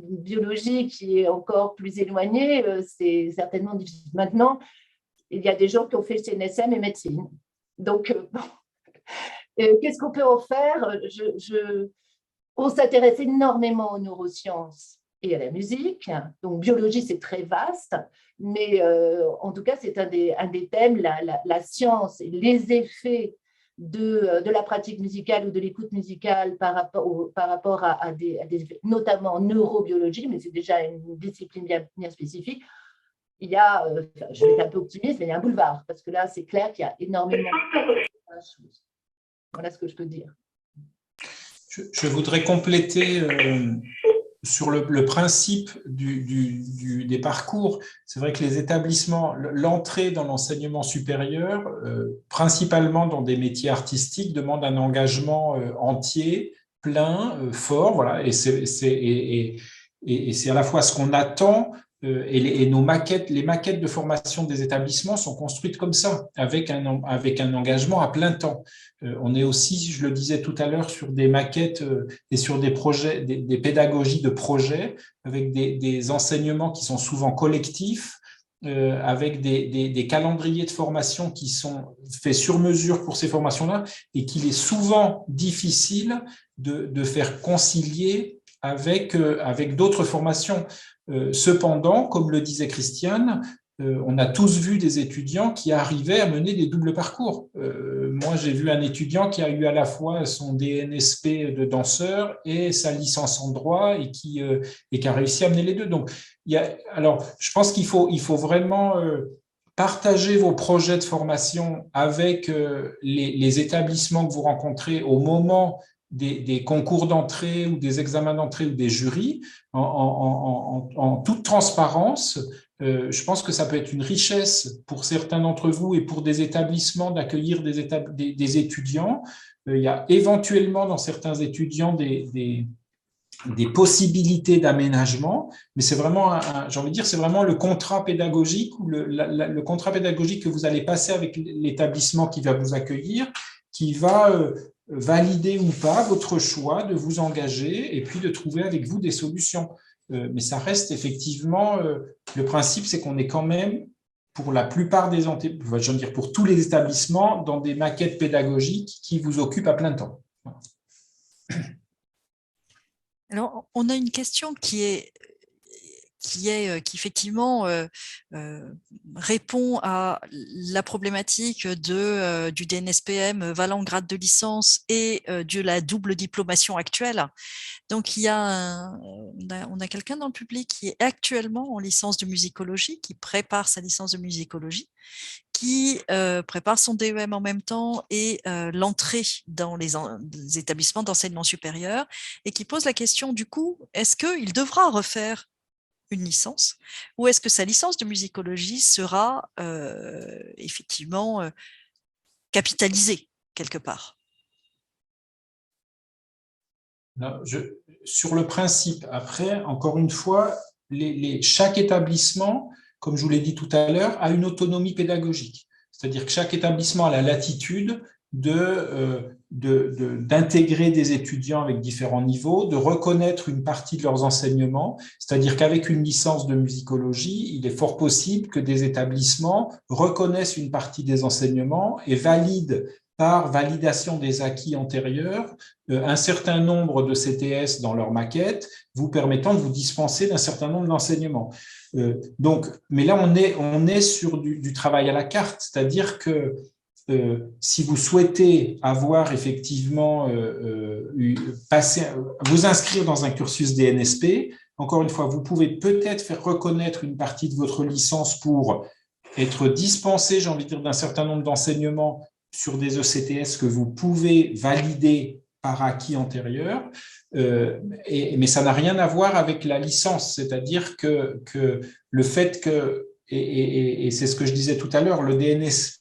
biologie qui est encore plus éloignée, c'est certainement difficile. Maintenant, il y a des gens qui ont fait CNSM et médecine. Donc, qu'est-ce qu'on peut en faire? On s'intéresse énormément aux neurosciences et à la musique. Donc, biologie, c'est très vaste, mais en tout cas, c'est un des thèmes, la science et les effets de la pratique musicale ou de l'écoute musicale par rapport à des effets, notamment en neurobiologie, mais c'est déjà une discipline bien spécifique. Il y a, je vais être un peu optimiste, mais il y a un boulevard, parce que là, c'est clair qu'il y a énormément de choses. Voilà ce que je peux dire. Je voudrais compléter sur le principe des parcours. C'est vrai que les établissements, l'entrée dans l'enseignement supérieur, principalement dans des métiers artistiques, demande un engagement entier plein, fort, voilà, et c'est à la fois ce qu'on attend, et nos maquettes, les maquettes de formation des établissements sont construites comme ça, avec un engagement à plein temps. On est aussi, je le disais tout à l'heure, sur des maquettes et sur des projets, des pédagogies de projets, avec des enseignements qui sont souvent collectifs, avec des calendriers de formation qui sont faits sur mesure pour ces formations-là, et qu'il est souvent difficile de faire concilier avec d'autres formations. Cependant, comme le disait Christiane, on a tous vu des étudiants qui arrivaient à mener des doubles parcours. Moi, j'ai vu un étudiant qui a eu à la fois son DNSP de danseur et sa licence en droit, et qui a réussi à mener les deux. Donc, alors, je pense qu'il faut vraiment partager vos projets de formation avec les établissements que vous rencontrez au moment des concours d'entrée ou des examens d'entrée ou des jurys, en toute transparence. Je pense que ça peut être une richesse pour certains d'entre vous et pour des établissements d'accueillir des étudiants. Il y a éventuellement dans certains étudiants des possibilités d'aménagement, mais c'est vraiment, j'ai envie de dire, c'est vraiment le contrat pédagogique ou le contrat pédagogique que vous allez passer avec l'établissement qui va vous accueillir, qui va valider ou pas votre choix de vous engager et puis de trouver avec vous des solutions. Mais ça reste effectivement, le principe, c'est qu'on est quand même, pour la plupart je veux dire pour tous les établissements, dans des maquettes pédagogiques qui vous occupent à plein temps. Alors, on a une question qui effectivement répond à la problématique du DNSPM valant grade de licence et de la double diplomation actuelle. Donc, on a quelqu'un dans le public qui est actuellement en licence de musicologie, qui prépare sa licence de musicologie, qui prépare son DEM en même temps et l'entrée dans les établissements d'enseignement supérieur, et qui pose la question du coup, est-ce qu'il devra refaire une licence, ou est-ce que sa licence de musicologie sera effectivement capitalisée quelque part? Non, sur le principe, après, encore une fois, chaque établissement, comme je vous l'ai dit tout à l'heure, a une autonomie pédagogique. C'est-à-dire que chaque établissement a la latitude d'intégrer des étudiants avec différents niveaux, de reconnaître une partie de leurs enseignements. C'est-à-dire qu'avec une licence de musicologie, il est fort possible que des établissements reconnaissent une partie des enseignements et valident par validation des acquis antérieurs un certain nombre de CTS dans leur maquette, vous permettant de vous dispenser d'un certain nombre d'enseignements. Donc, mais là, on est sur du travail à la carte, c'est-à-dire que si vous souhaitez avoir effectivement vous inscrire dans un cursus DNSP, encore une fois, vous pouvez peut-être faire reconnaître une partie de votre licence pour être dispensé, j'ai envie de dire, d'un certain nombre d'enseignements sur des ECTS que vous pouvez valider par acquis antérieur, mais ça n'a rien à voir avec la licence, c'est-à-dire que le fait que, et c'est ce que je disais tout à l'heure, le DNSP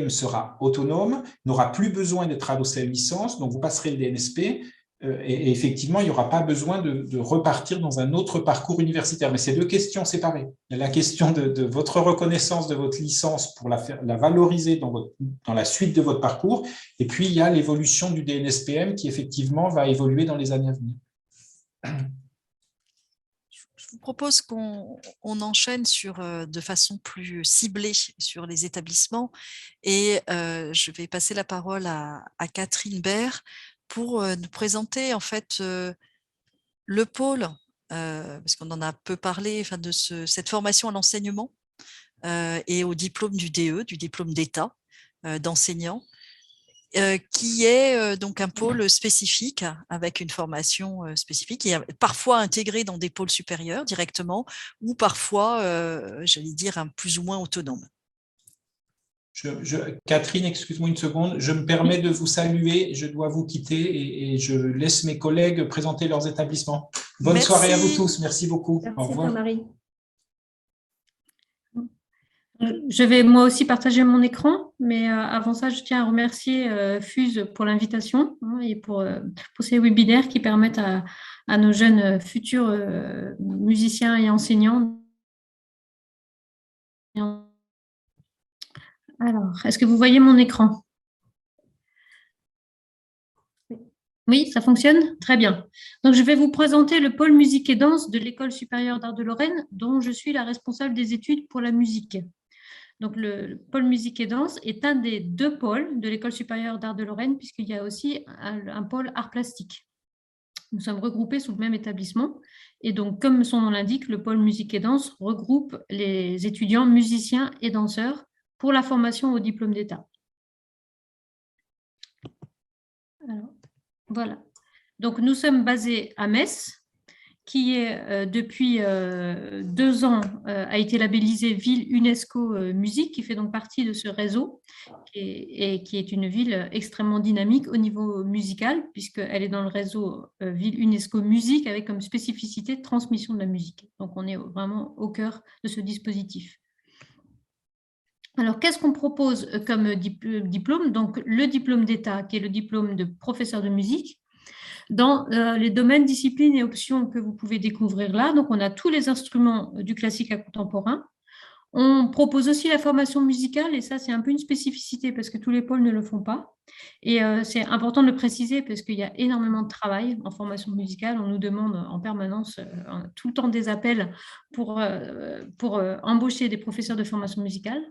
sera autonome, n'aura plus besoin d'être adossé à une licence, donc vous passerez le DNSP, et effectivement, il n'y aura pas besoin de repartir dans un autre parcours universitaire. Mais c'est deux questions séparées. Il y a la question de votre reconnaissance de votre licence pour la valoriser dans la suite de votre parcours, et puis il y a l'évolution du DNSPM qui effectivement va évoluer dans les années à venir. Je vous propose qu'on enchaîne de façon plus ciblée sur les établissements, et je vais passer la parole à Catherine Baird pour nous présenter en fait le pôle, parce qu'on en a peu parlé, enfin, de cette formation à l'enseignement et au diplôme du DE, du diplôme d'État d'enseignant, qui est donc un pôle spécifique avec une formation spécifique, qui est parfois intégrée dans des pôles supérieurs directement, ou parfois, j'allais dire, plus ou moins autonome. Catherine, excuse-moi une seconde, je me permets de vous saluer, je dois vous quitter et je laisse mes collègues présenter leurs établissements. Bonne soirée à vous tous, merci beaucoup. Merci, au revoir. Marie. Je vais moi aussi partager mon écran, mais avant ça, je tiens à remercier Fuse pour l'invitation et pour ces webinaires qui permettent à nos jeunes futurs musiciens et enseignants. Alors, est-ce que vous voyez mon écran? Oui, ça fonctionne? Très bien. Donc, je vais vous présenter le pôle musique et danse de l'École supérieure d'art de Lorraine, dont je suis la responsable des études pour la musique. Donc, le pôle musique et danse est un des 2 pôles de l'École supérieure d'art de Lorraine, puisqu'il y a aussi un pôle art plastique. Nous sommes regroupés sous le même établissement. Et donc, comme son nom l'indique, le pôle musique et danse regroupe les étudiants musiciens et danseurs pour la formation au diplôme d'État. Alors, voilà. Donc, nous sommes basés à Metz, qui est depuis 2 ans a été labellisée ville UNESCO Musique, qui fait donc partie de ce réseau et qui est une ville extrêmement dynamique au niveau musical, puisqu'elle est dans le réseau ville UNESCO Musique avec comme spécificité de transmission de la musique. Donc, on est vraiment au cœur de ce dispositif. Alors, qu'est-ce qu'on propose comme diplôme? Donc, le diplôme d'État, qui est le diplôme de professeur de musique, dans les domaines, disciplines et options que vous pouvez découvrir là. Donc, on a tous les instruments du classique à contemporain. On propose aussi la formation musicale, et ça, c'est un peu une spécificité parce que tous les pôles ne le font pas. Et c'est important de le préciser parce qu'il y a énormément de travail en formation musicale. On nous demande en permanence, tout le temps, des appels pour embaucher des professeurs de formation musicale.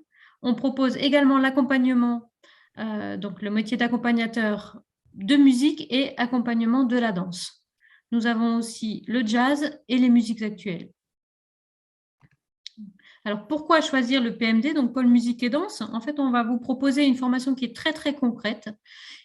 On propose également l'accompagnement, donc le métier d'accompagnateur de musique et accompagnement de la danse. Nous avons aussi le jazz et les musiques actuelles. Alors, pourquoi choisir le PMD, donc pôle musique et danse? En fait, on va vous proposer une formation qui est très, très concrète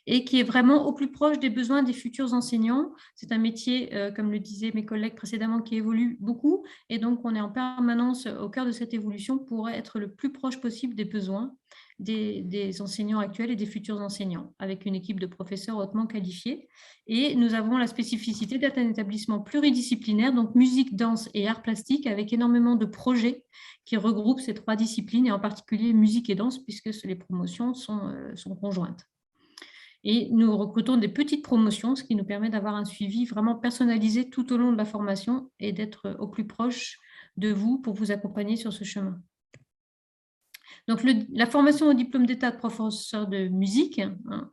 et qui est vraiment au plus proche des besoins des futurs enseignants. C'est un métier, comme le disaient mes collègues précédemment, qui évolue beaucoup. Et donc, on est en permanence au cœur de cette évolution pour être le plus proche possible des besoins des enseignants actuels et des futurs enseignants, avec une équipe de professeurs hautement qualifiés. Et nous avons la spécificité d'être un établissement pluridisciplinaire, donc musique, danse et arts plastiques, avec énormément de projets qui regroupent ces 3 disciplines, et en particulier musique et danse, puisque les promotions sont conjointes. Et nous recrutons des petites promotions, ce qui nous permet d'avoir un suivi vraiment personnalisé tout au long de la formation et d'être au plus proche de vous pour vous accompagner sur ce chemin. Donc, la formation au diplôme d'État de professeur de musique,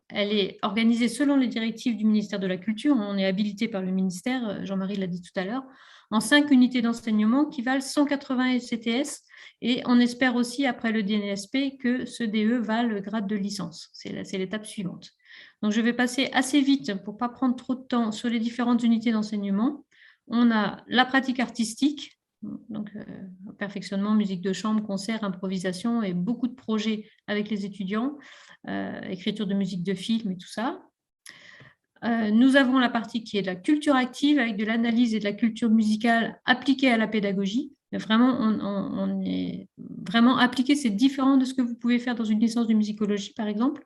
elle est organisée selon les directives du ministère de la Culture. On est habilité par le ministère, Jean-Marie l'a dit tout à l'heure, en 5 unités d'enseignement qui valent 180 ECTS. Et on espère aussi, après le DNSP, que ce DE valent le grade de licence. C'est l'étape suivante. Donc, je vais passer assez vite pour ne pas prendre trop de temps sur les différentes unités d'enseignement. On a la pratique artistique, donc perfectionnement, musique de chambre, concert, improvisation et beaucoup de projets avec les étudiants, écriture de musique de film et tout ça. Nous avons la partie qui est de la culture active avec de l'analyse et de la culture musicale appliquée à la pédagogie. Mais vraiment, on est vraiment appliqué, c'est différent de ce que vous pouvez faire dans une licence de musicologie, par exemple.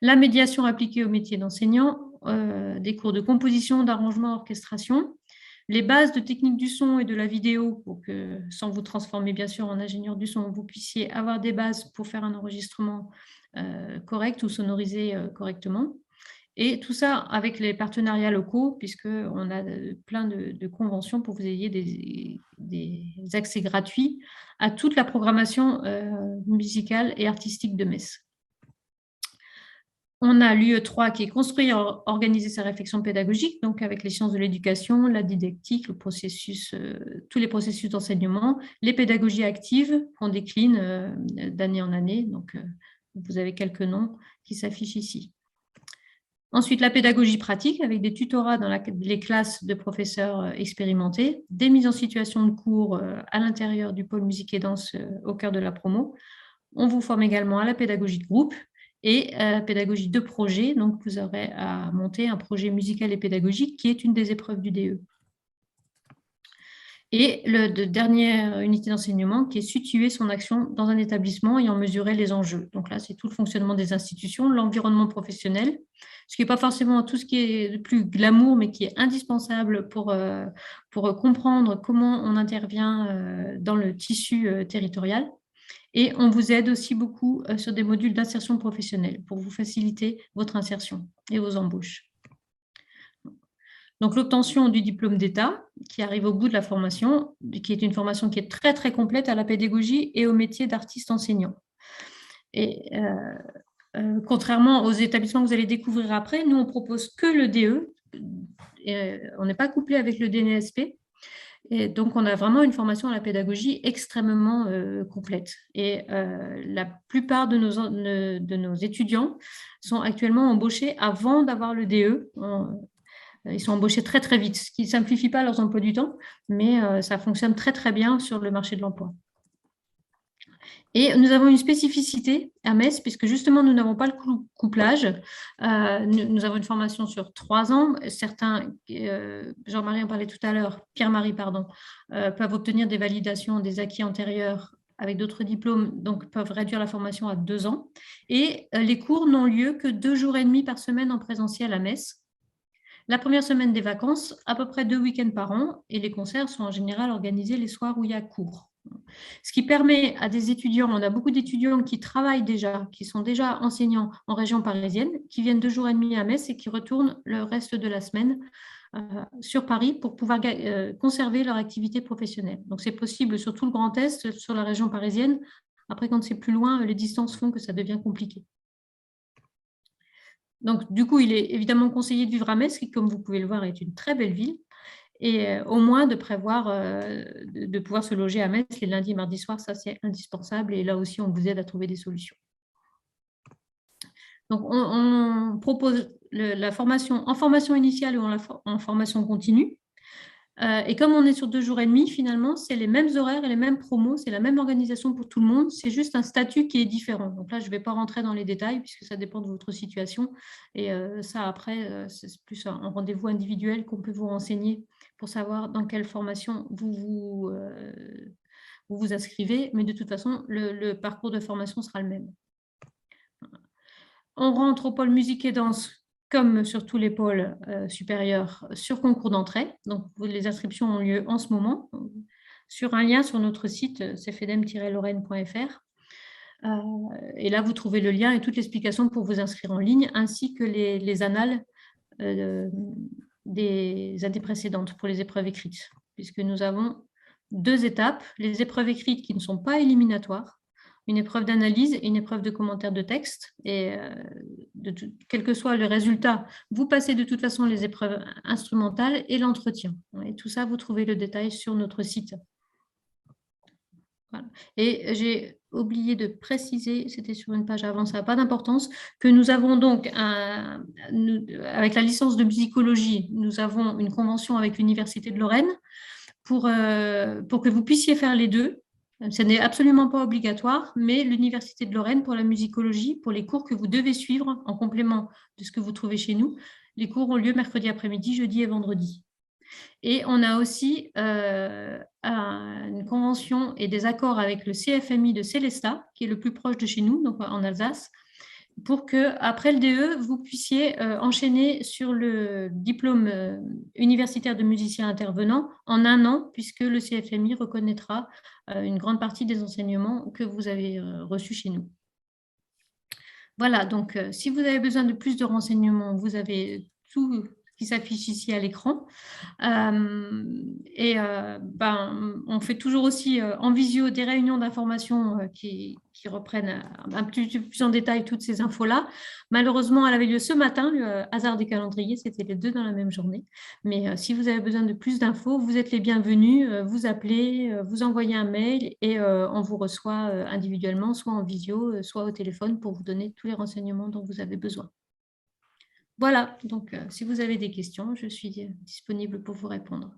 La médiation appliquée au métier d'enseignant, des cours de composition, d'arrangement, orchestration, les bases de technique du son et de la vidéo pour que, sans vous transformer bien sûr en ingénieur du son, vous puissiez avoir des bases pour faire un enregistrement correct ou sonorisé correctement. Et tout ça avec les partenariats locaux, puisqu'on a plein de conventions pour que vous ayez des accès gratuits à toute la programmation musicale et artistique de Metz. On a l'UE3 qui est construit à organiser sa réflexion pédagogique, donc avec les sciences de l'éducation, la didactique, le processus, tous les processus d'enseignement, les pédagogies actives qu'on décline d'année en année. Donc, vous avez quelques noms qui s'affichent ici. Ensuite, la pédagogie pratique avec des tutorats dans les classes de professeurs expérimentés, des mises en situation de cours à l'intérieur du pôle musique et danse au cœur de la promo. On vous forme également à la pédagogie de groupe et pédagogie de projet. Donc, vous aurez à monter un projet musical et pédagogique qui est une des épreuves du DE. Et la dernière unité d'enseignement qui est situer son action dans un établissement et en mesurer les enjeux. Donc là, c'est tout le fonctionnement des institutions, l'environnement professionnel, ce qui n'est pas forcément tout ce qui est le plus glamour, mais qui est indispensable pour comprendre comment on intervient dans le tissu territorial. Et on vous aide aussi beaucoup sur des modules d'insertion professionnelle pour vous faciliter votre insertion et vos embauches. Donc, l'obtention du diplôme d'État qui arrive au bout de la formation, qui est une formation qui est très, très complète à la pédagogie et au métier d'artiste enseignant. Et contrairement aux établissements que vous allez découvrir après, nous, on propose que le DE. On n'est pas couplé avec le DNSP. Et donc, on a vraiment une formation à la pédagogie extrêmement complète. Et la plupart de nos étudiants sont actuellement embauchés avant d'avoir le DE. Ils sont embauchés très, très vite, ce qui ne simplifie pas leurs emplois du temps, mais ça fonctionne très, très bien sur le marché de l'emploi. Et nous avons une spécificité à Metz, puisque justement, nous n'avons pas le couplage. Nous avons une formation sur 3 ans. Certains, Jean-Marie en parlait tout à l'heure, Pierre-Marie, pardon, peuvent obtenir des validations des acquis antérieurs avec d'autres diplômes, donc peuvent réduire la formation à 2 ans. Et les cours n'ont lieu que 2 jours et demi par semaine en présentiel à Metz. La première semaine des vacances, à peu près 2 week-ends par an, et les concerts sont en général organisés les soirs où il y a cours. Ce qui permet à des étudiants, on a beaucoup d'étudiants qui travaillent déjà, qui sont déjà enseignants en région parisienne, qui viennent 2 jours et demi à Metz et qui retournent le reste de la semaine sur Paris pour pouvoir conserver leur activité professionnelle. Donc, c'est possible sur tout le Grand Est, sur la région parisienne. Après, quand c'est plus loin, les distances font que ça devient compliqué. Donc, du coup, il est évidemment conseillé de vivre à Metz, qui, comme vous pouvez le voir, est une très belle ville. Et au moins de prévoir de pouvoir se loger à Metz les lundis et mardis soirs, ça c'est indispensable. Et là aussi, on vous aide à trouver des solutions. Donc, on propose la formation en formation initiale ou en formation continue. Et comme on est sur 2 jours et demi, finalement, c'est les mêmes horaires et les mêmes promos, c'est la même organisation pour tout le monde, c'est juste un statut qui est différent. Donc là, je ne vais pas rentrer dans les détails puisque ça dépend de votre situation. Et ça, après, c'est plus un rendez-vous individuel qu'on peut vous renseigner pour savoir dans quelle formation vous vous inscrivez. Mais de toute façon, le parcours de formation sera le même. On rentre au pôle musique et danse comme sur tous les pôles supérieurs, sur concours d'entrée. Donc, les inscriptions ont lieu en ce moment sur un lien sur notre site cfedem-lorraine.fr. Et là, vous trouvez le lien et toute l'explication pour vous inscrire en ligne, ainsi que les annales des années précédentes pour les épreuves écrites, puisque nous avons 2 étapes, les épreuves écrites qui ne sont pas éliminatoires, une épreuve d'analyse et une épreuve de commentaire de texte. Et quel que soit le résultat, vous passez de toute façon les épreuves instrumentales et l'entretien. Et tout ça, vous trouvez le détail sur notre site. Voilà. Et j'ai oublié de préciser, c'était sur une page avant, ça n'a pas d'importance, que nous avons donc, avec la licence de musicologie, nous avons une convention avec l'Université de Lorraine pour que vous puissiez faire les 2. Ce n'est absolument pas obligatoire, mais l'Université de Lorraine, pour la musicologie, pour les cours que vous devez suivre en complément de ce que vous trouvez chez nous, les cours ont lieu mercredi après-midi, jeudi et vendredi. Et on a aussi une convention et des accords avec le CFMI de Célestat, qui est le plus proche de chez nous, donc en Alsace, pour qu'après le DE, vous puissiez enchaîner sur le diplôme universitaire de musicien intervenant en 1 an, puisque le CFMI reconnaîtra une grande partie des enseignements que vous avez reçus chez nous. Voilà, donc si vous avez besoin de plus de renseignements, vous avez tout qui s'affiche ici à l'écran. On fait toujours aussi en visio des réunions d'information qui reprennent un petit peu plus en détail toutes ces infos-là. Malheureusement, elle avait lieu ce matin, le hasard des calendriers, c'était les 2 dans la même journée. Mais si vous avez besoin de plus d'infos, vous êtes les bienvenus, vous appelez, vous envoyez un mail et on vous reçoit individuellement, soit en visio, soit au téléphone pour vous donner tous les renseignements dont vous avez besoin. Voilà, donc si vous avez des questions, je suis disponible pour vous répondre.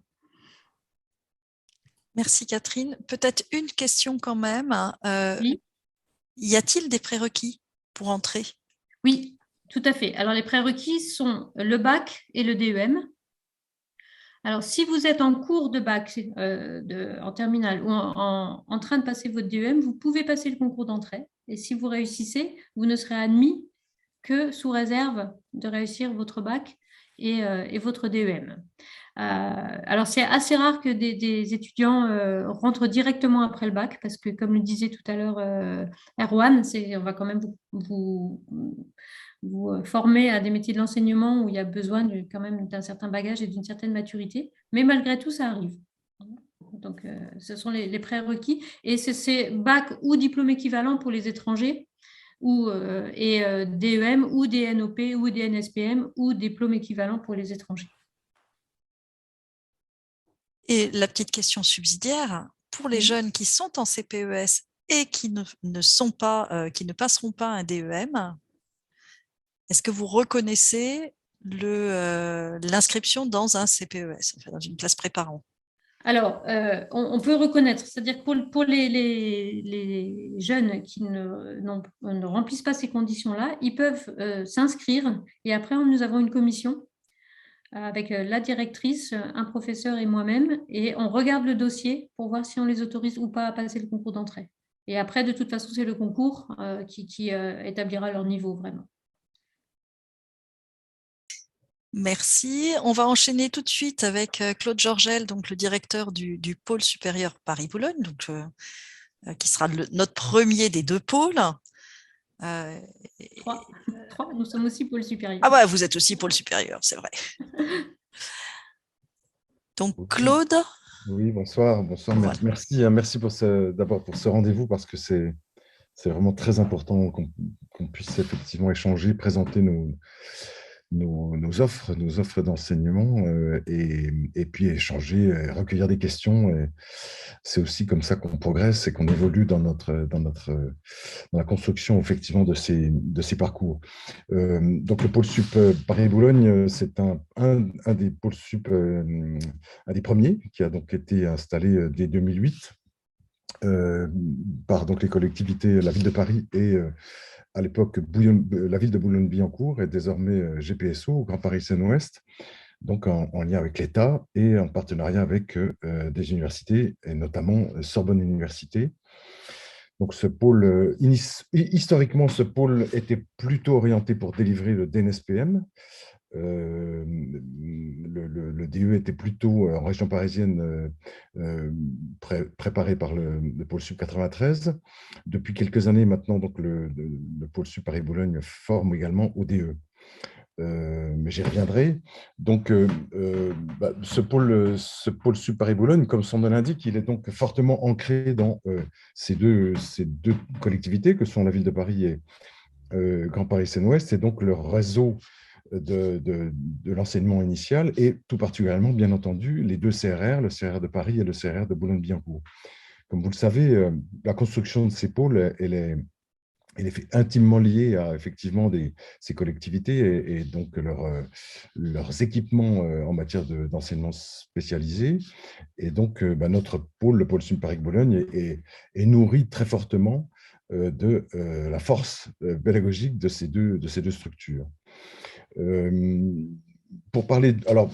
Merci Catherine. Peut-être une question quand même. Oui. Y a-t-il des prérequis pour entrer? Oui, tout à fait. Alors les prérequis sont le bac et le DEM. Alors si vous êtes en cours de bac en terminale ou en train de passer votre DEM, vous pouvez passer le concours d'entrée. Et si vous réussissez, vous ne serez admis que sous réserve de réussir votre bac et votre DEM. Alors, c'est assez rare que des étudiants rentrent directement après le bac, parce que, comme le disait tout à l'heure Erwan, on va quand même vous former à des métiers de l'enseignement où il y a besoin quand même d'un certain bagage et d'une certaine maturité. Mais malgré tout, ça arrive. Donc, ce sont les prérequis. Et c'est bac ou diplôme équivalent pour les étrangers, et DEM ou DNOP ou DNSPM ou diplôme équivalent pour les étrangers. Et la petite question subsidiaire, pour les jeunes qui sont en CPES et qui qui ne passeront pas un DEM, est-ce que vous reconnaissez l'inscription dans un CPES, dans une classe préparant? Alors, on peut reconnaître, c'est-à-dire que pour les jeunes qui ne remplissent pas ces conditions-là, ils peuvent s'inscrire, et après, nous avons une commission avec la directrice, un professeur et moi-même, et on regarde le dossier pour voir si on les autorise ou pas à passer le concours d'entrée. Et après, de toute façon, c'est le concours qui établira leur niveau, vraiment. Merci. On va enchaîner tout de suite avec Claude Georgel, donc le directeur du pôle supérieur Paris-Boulogne, donc, qui sera notre premier des deux pôles. Trois. Nous sommes aussi pôle supérieur. Ah ouais, vous êtes aussi pôle supérieur, c'est vrai. Donc Claude. Oui, bonsoir. Voilà. Merci d'abord pour ce rendez-vous, parce que c'est vraiment très important qu'on puisse effectivement échanger, présenter nos offres d'enseignement, et puis échanger, recueillir des questions. C'est aussi comme ça qu'on progresse et qu'on évolue dans la construction effectivement de ces parcours. Donc le pôle sup Paris-Boulogne, c'est un des pôles sup, un des premiers qui a donc été installé dès 2008 par donc les collectivités, la ville de Paris et à l'époque, la ville de Boulogne-Billancourt est désormais GPSO, Grand Paris Seine-Ouest, donc en lien avec l'État et en partenariat avec des universités, et notamment Sorbonne Université. Donc ce pôle, historiquement, ce pôle était plutôt orienté pour délivrer le DNSPM. Le DE était plutôt en région parisienne, préparé par le pôle Sup 93. Depuis quelques années maintenant, donc le pôle Sup Paris-Boulogne forme également au DE. Mais j'y reviendrai. Donc, ce pôle Sup Paris-Boulogne, comme son nom l'indique, il est donc fortement ancré dans ces deux collectivités que sont la ville de Paris et Grand Paris Seine-Ouest, et donc leur réseau de l'enseignement initial, et tout particulièrement, bien entendu, les deux CRR, le CRR de Paris et le CRR de Boulogne-Billancourt. Comme vous le savez, la construction de ces pôles, elle est intimement liée à effectivement ces collectivités et donc leurs équipements en matière d'enseignement spécialisé. Et donc, notre pôle, le pôle Sup Paris-Boulogne, est nourri très fortement de la force pédagogique de ces deux structures. Pour parler, alors,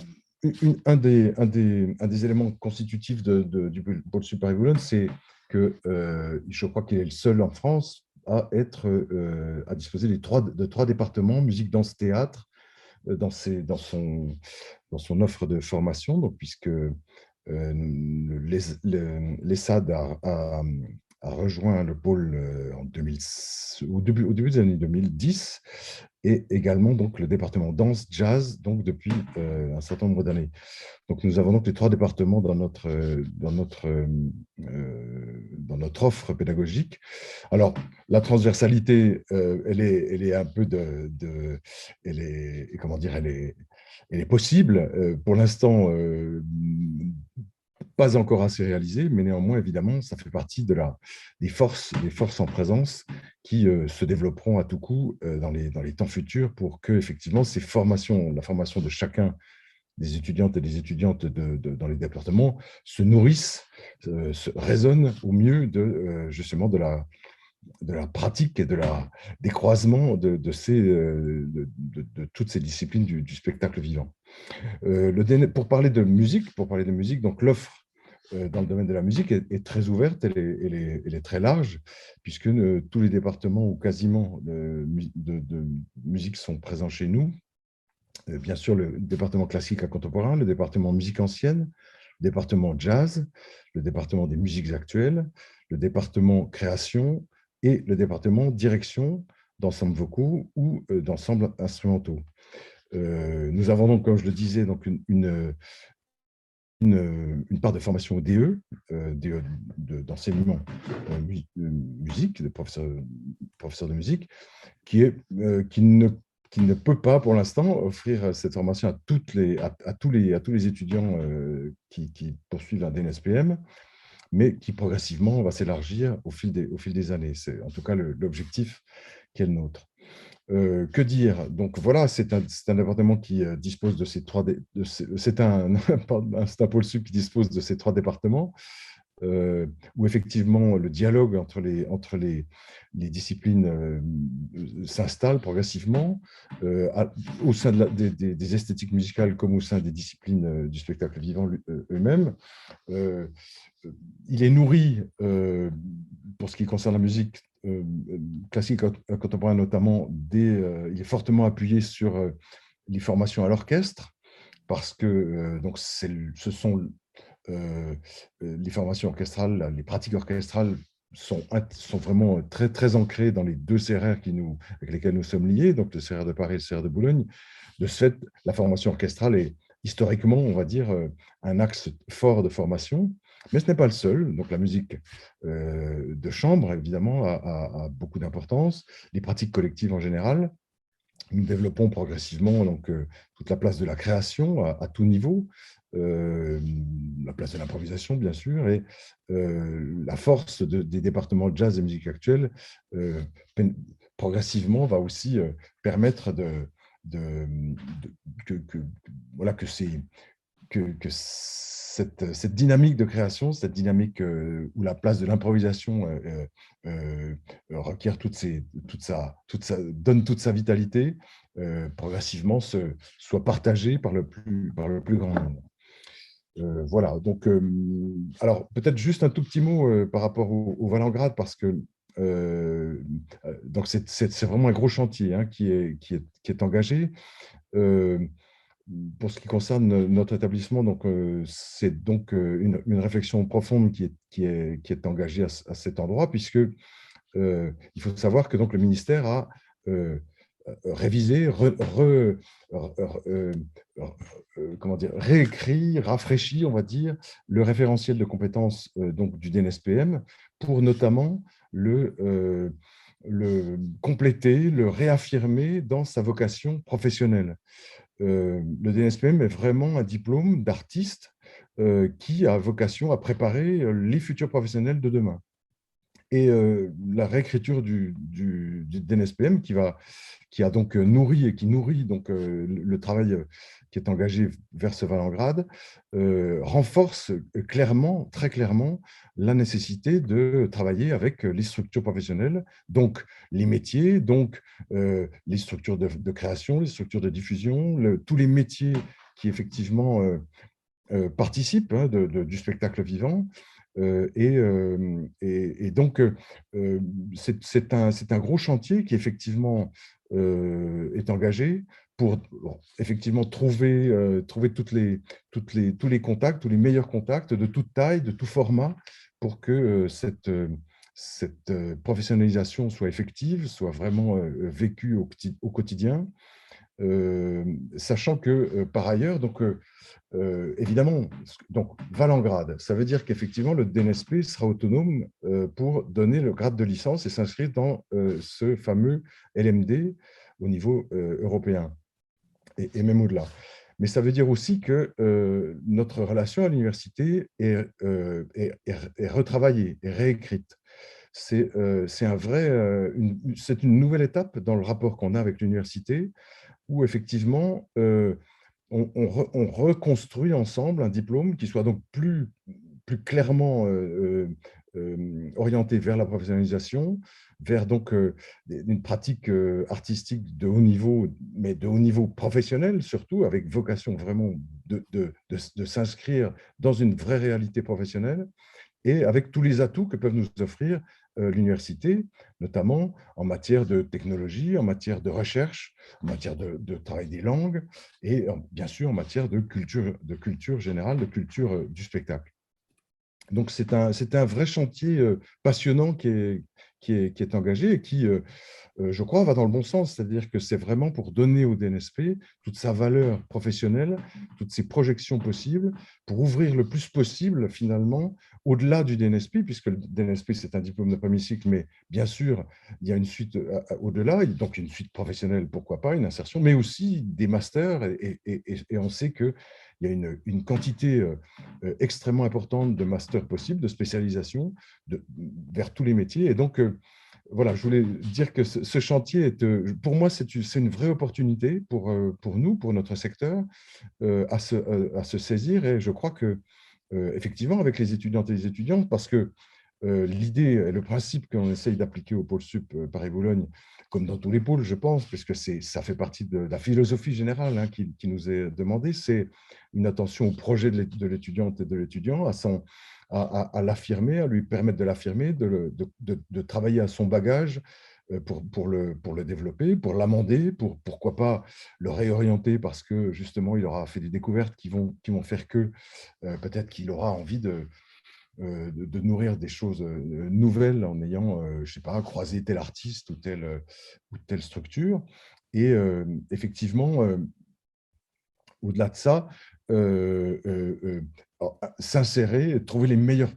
un des éléments constitutifs du pôle Sup Paris-Boulogne, c'est que je crois qu'il est le seul en France à disposer de trois départements, musique, danse, théâtre, dans son offre de formation, donc, puisque l'ESSAD a rejoint le pôle au début des années 2010, et également donc, le département danse, jazz, donc, depuis un certain nombre d'années. Donc, nous avons donc les trois départements dans notre offre pédagogique. Alors, la transversalité, elle est un peu elle est possible. Pour l'instant, pas encore assez réalisée, mais néanmoins, évidemment, ça fait partie des forces en présence qui se développeront à tout coup dans les temps futurs, pour que, effectivement, la formation de chacun des étudiantes et des étudiantes dans les départements se nourrissent, résonnent au mieux justement de la pratique et des croisements de toutes ces disciplines du spectacle vivant. Pour parler de musique, donc l'offre dans le domaine de la musique est très ouverte, elle est très large, puisque tous les départements ou quasiment de musique sont présents chez nous. bien sûr le département classique à contemporain, le département musique ancienne, le département jazz, le département des musiques actuelles, le département création et le département direction d'ensembles vocaux ou d'ensembles instrumentaux. Nous avons donc, comme je le disais, donc une part de formation au DE, d'enseignement musique, de professeur de musique, qui ne peut pas, pour l'instant, offrir cette formation à tous les étudiants qui poursuivent un DNSPM, mais qui progressivement va s'élargir au fil des années. C'est en tout cas l'objectif qui est le nôtre. Que dire? Donc voilà, c'est un département qui dispose de ces trois... C'est un pôle sup qui dispose de ces trois départements, où effectivement le dialogue entre les disciplines s'installe progressivement, au sein des esthétiques musicales comme au sein des disciplines du spectacle vivant eux-mêmes. Il est nourri, pour ce qui concerne la musique classique contemporaine notamment, il est fortement appuyé sur les formations à l'orchestre, parce que donc ce sont les formations orchestrales, les pratiques orchestrales sont vraiment très, très ancrées dans les deux CRR avec lesquels nous sommes liés, donc le CRR de Paris et le CRR de Boulogne. De ce fait, la formation orchestrale est historiquement, on va dire, un axe fort de formation, mais ce n'est pas le seul. Donc la musique de chambre, évidemment, a beaucoup d'importance, les pratiques collectives en général. Nous développons progressivement donc, toute la place de la création à tout niveau, la place de l'improvisation, bien sûr, et la force des départements de jazz et musique actuelle, progressivement, va aussi permettre voilà, que cette dynamique de création, cette dynamique où la place de l'improvisation requiert donne toute sa vitalité, progressivement soit partagée par le plus grand nombre. Voilà, donc, alors peut-être juste un tout petit mot par rapport au Valengrad, parce que donc c'est vraiment un gros chantier hein, qui est engagé. Pour ce qui concerne notre établissement, donc, c'est donc une réflexion profonde qui est engagée à cet endroit, puisque il faut savoir que donc, le ministère a révisé, comment dire, réécrit, rafraîchi, on va dire, le référentiel de compétences donc, du DNSPM pour notamment le compléter, le réaffirmer dans sa vocation professionnelle. Le DNSPM est vraiment un diplôme d'artiste qui a vocation à préparer les futurs professionnels de demain. Et la réécriture du DNSPM qui a donc nourri et qui nourrit donc, le travail qui est engagé vers ce Valengrad, renforce clairement, très clairement, la nécessité de travailler avec les structures professionnelles, donc les métiers, donc les structures de création, les structures de diffusion, tous les métiers qui effectivement participent hein, du spectacle vivant. Et donc, c'est un gros chantier qui effectivement est engagé pour effectivement trouver tous les contacts, tous les meilleurs contacts de toute taille, de tout format, pour que cette professionnalisation soit effective, soit vraiment vécue au quotidien. Sachant que par ailleurs, donc, évidemment, donc, Valengrad, ça veut dire qu'effectivement, le DNSP sera autonome pour donner le grade de licence et s'inscrire dans ce fameux LMD au niveau européen et même au-delà. Mais ça veut dire aussi que notre relation à l'université est retravaillée, est réécrite. C'est une nouvelle étape dans le rapport qu'on a avec l'université, où effectivement, on reconstruit ensemble un diplôme qui soit donc plus clairement orienté vers la professionnalisation, vers donc une pratique artistique de haut niveau, mais de haut niveau professionnel surtout, avec vocation vraiment de s'inscrire dans une vraie réalité professionnelle, et avec tous les atouts que peuvent nous offrir l'université, notamment en matière de technologie, en matière de recherche, en matière de travail des langues et bien sûr en matière de culture générale, de culture du spectacle. Donc c'est un vrai chantier passionnant qui est engagé et qui, je crois, va dans le bon sens, c'est-à-dire que c'est vraiment pour donner au DNSP toute sa valeur professionnelle, toutes ses projections possibles, pour ouvrir le plus possible, finalement, au-delà du DNSP, puisque le DNSP, c'est un diplôme de premier cycle, mais bien sûr, il y a une suite au-delà, donc une suite professionnelle, pourquoi pas, une insertion, mais aussi des masters, et on sait qu'il y a une quantité extrêmement importante de masters possibles, de spécialisation vers tous les métiers, et donc, voilà, je voulais dire que ce chantier, pour moi, c'est une vraie opportunité pour nous, pour notre secteur, à se saisir. Et je crois que, effectivement, avec les étudiantes et les étudiants, parce que l'idée et le principe qu'on essaye d'appliquer au pôle sup Paris-Boulogne, comme dans tous les pôles, je pense, puisque ça fait partie de la philosophie générale qui nous est demandée, c'est une attention au projet de l'étudiante et de l'étudiant, à l'affirmer, à lui permettre de l'affirmer, de travailler à son bagage pour le développer, pour l'amender, pourquoi pas le réorienter parce que justement il aura fait des découvertes qui vont faire que peut-être qu'il aura envie de nourrir des choses nouvelles en ayant, je sais pas, croisé tel artiste ou telle structure. Et effectivement, au-delà de ça, s'insérer, trouver le meilleur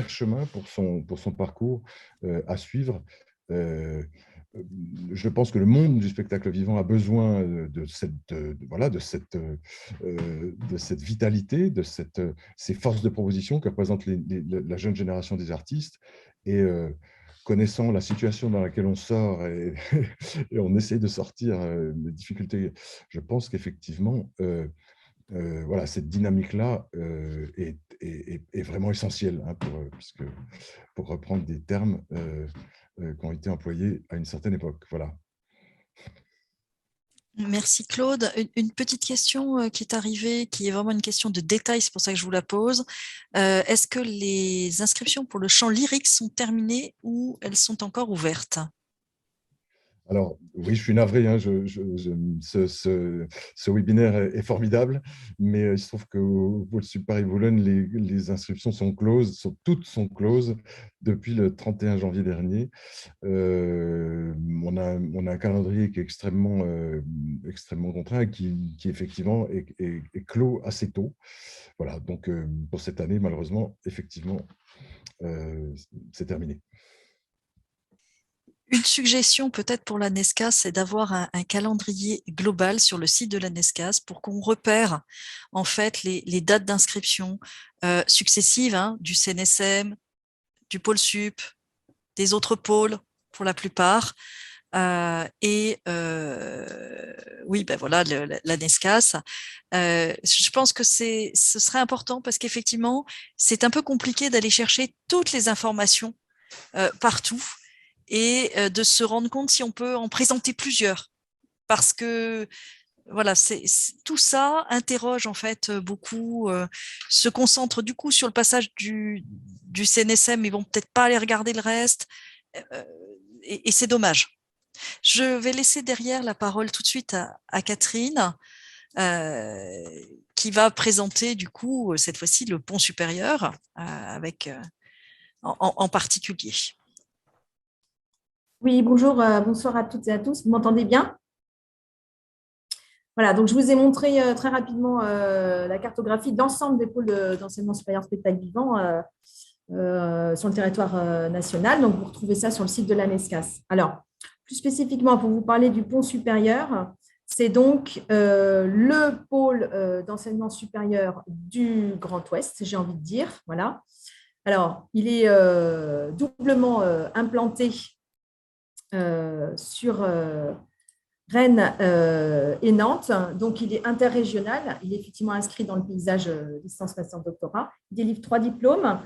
chemin pour son parcours à suivre. Je pense que le monde du spectacle vivant a besoin de cette vitalité, de ces forces de proposition que représente la jeune génération des artistes. Et connaissant la situation dans laquelle on sort et, et on essaie de sortir des difficultés, je pense qu'effectivement, voilà, cette dynamique-là est vraiment essentielle, hein, pour reprendre des termes qui ont été employés à une certaine époque. Voilà. Merci Claude. Une petite question qui est arrivée, qui est vraiment une question de détail, c'est pour ça que je vous la pose. Est-ce que les inscriptions pour le chant lyrique sont terminées ou elles sont encore ouvertes ? Alors, oui, je suis navré, hein, ce webinaire est formidable, mais il se trouve qu'au pôle sup Paris-Boulogne, les inscriptions toutes sont closes depuis le 31 janvier dernier. On a un calendrier qui est extrêmement contraint et qui effectivement est clos assez tôt. Voilà, donc pour cette année, malheureusement, effectivement, c'est terminé. Une suggestion peut-être pour la NESCAS, c'est d'avoir un calendrier global sur le site de la NESCAS pour qu'on repère en fait les dates d'inscription successives du CNSM, du pôle sup, des autres pôles pour la plupart. Oui, ben voilà, la NESCAS. Je pense que ce serait important parce qu'effectivement, c'est un peu compliqué d'aller chercher toutes les informations partout et de se rendre compte si on peut en présenter plusieurs. Parce que voilà, tout ça interroge en fait beaucoup, se concentre du coup sur le passage du CNSM, ils vont peut-être pas aller regarder le reste, et c'est dommage. Je vais laisser derrière la parole tout de suite à Catherine, qui va présenter du coup cette fois-ci le pont supérieur avec en particulier. Oui, bonjour, bonsoir à toutes et à tous. Vous m'entendez bien ? Voilà, donc je vous ai montré très rapidement la cartographie d'ensemble des pôles d'enseignement supérieur spectacle vivant sur le territoire national. Donc, vous retrouvez ça sur le site de la NESCAS. Alors, plus spécifiquement, pour vous parler du pont supérieur, c'est donc le pôle d'enseignement supérieur du Grand Ouest, j'ai envie de dire. Voilà. Alors, il est doublement implanté sur Rennes et Nantes. Donc, il est interrégional. Il est effectivement inscrit dans le paysage licence, master, doctorat. Il délivre 3 diplômes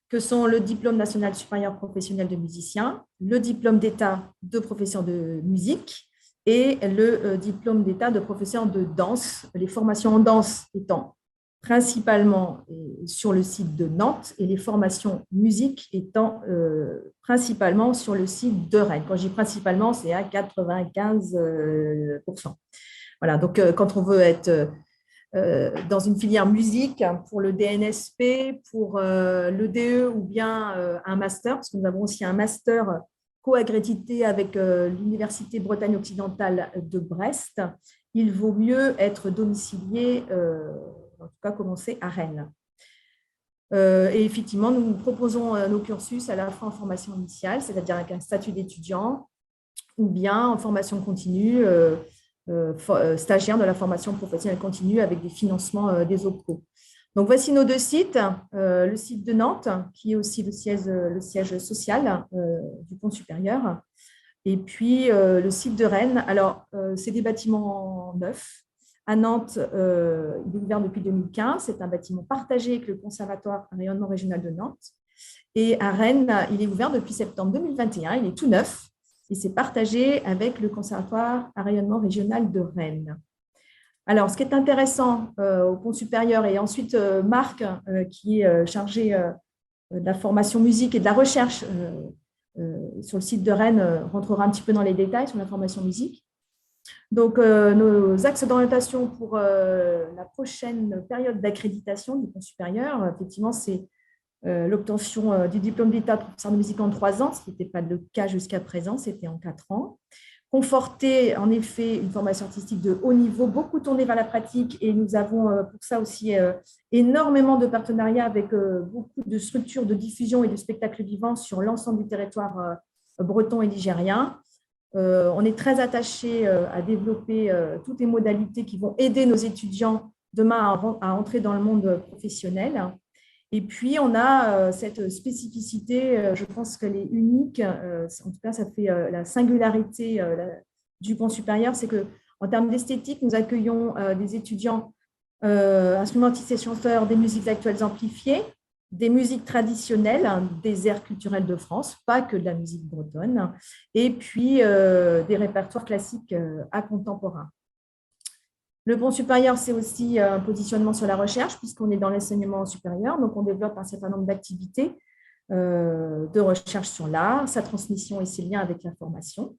que sont le diplôme national supérieur professionnel de musicien, le diplôme d'État de professeur de musique et le diplôme d'État de professeur de danse, les formations en danse étant principalement sur le site de Nantes et les formations musique étant principalement sur le site de Rennes. Quand je dis principalement, c'est à 95%. Voilà, donc quand on veut être dans une filière musique pour le DNSP, pour l'EDE ou bien un master, parce que nous avons aussi un master co-accrédité avec l'Université Bretagne occidentale de Brest, il vaut mieux être domicilié, en tout cas commencer à Rennes. Et effectivement, nous proposons nos cursus à la fois en formation initiale, c'est-à-dire avec un statut d'étudiant, ou bien en formation continue, stagiaire de la formation professionnelle continue avec des financements des OPCO. Donc, voici nos deux sites. Le site de Nantes, qui est aussi le siège social du pont supérieur, et puis le site de Rennes. Alors, c'est des bâtiments neufs. À Nantes, il est ouvert depuis 2015. C'est un bâtiment partagé avec le Conservatoire rayonnement régional de Nantes. Et à Rennes, il est ouvert depuis septembre 2021. Il est tout neuf. Et c'est partagé avec le Conservatoire à rayonnement régional de Rennes. Alors, ce qui est intéressant au pont supérieur, et ensuite Marc, qui est chargé de la formation musique et de la recherche sur le site de Rennes, rentrera un petit peu dans les détails sur la formation musique. Donc, nos axes d'orientation pour la prochaine période d'accréditation du pont supérieur, effectivement, c'est l'obtention du diplôme d'État de professeur de musique en 3 ans, ce qui n'était pas le cas jusqu'à présent, c'était en 4 ans. Conforter, en effet, une formation artistique de haut niveau, beaucoup tournée vers la pratique, et nous avons pour ça aussi énormément de partenariats avec beaucoup de structures de diffusion et de spectacles vivants sur l'ensemble du territoire breton et ligérien. On est très attaché à développer toutes les modalités qui vont aider nos étudiants demain à entrer dans le monde professionnel. Et puis, on a cette spécificité, je pense qu'elle est unique, en tout cas, ça fait la singularité du pont supérieur, c'est qu'en termes d'esthétique, nous accueillons des étudiants instrumentistes et chanteurs des musiques actuelles amplifiées, des musiques traditionnelles, des airs culturels de France, pas que de la musique bretonne, et puis des répertoires classiques à contemporains. Le pont supérieur, c'est aussi un positionnement sur la recherche, puisqu'on est dans l'enseignement supérieur, donc on développe un certain nombre d'activités de recherche sur l'art, sa transmission et ses liens avec la formation.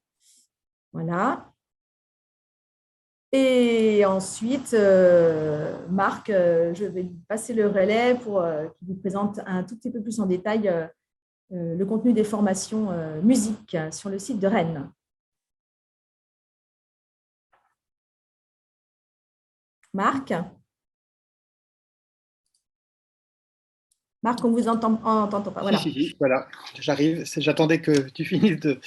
Voilà. Et ensuite, Marc, je vais lui passer le relais pour qu'il vous présente un tout petit peu plus en détail le contenu des formations musique sur le site de Rennes. Marc, on vous entend pas. Voilà. Si, voilà, j'arrive. J'attendais que tu finisses de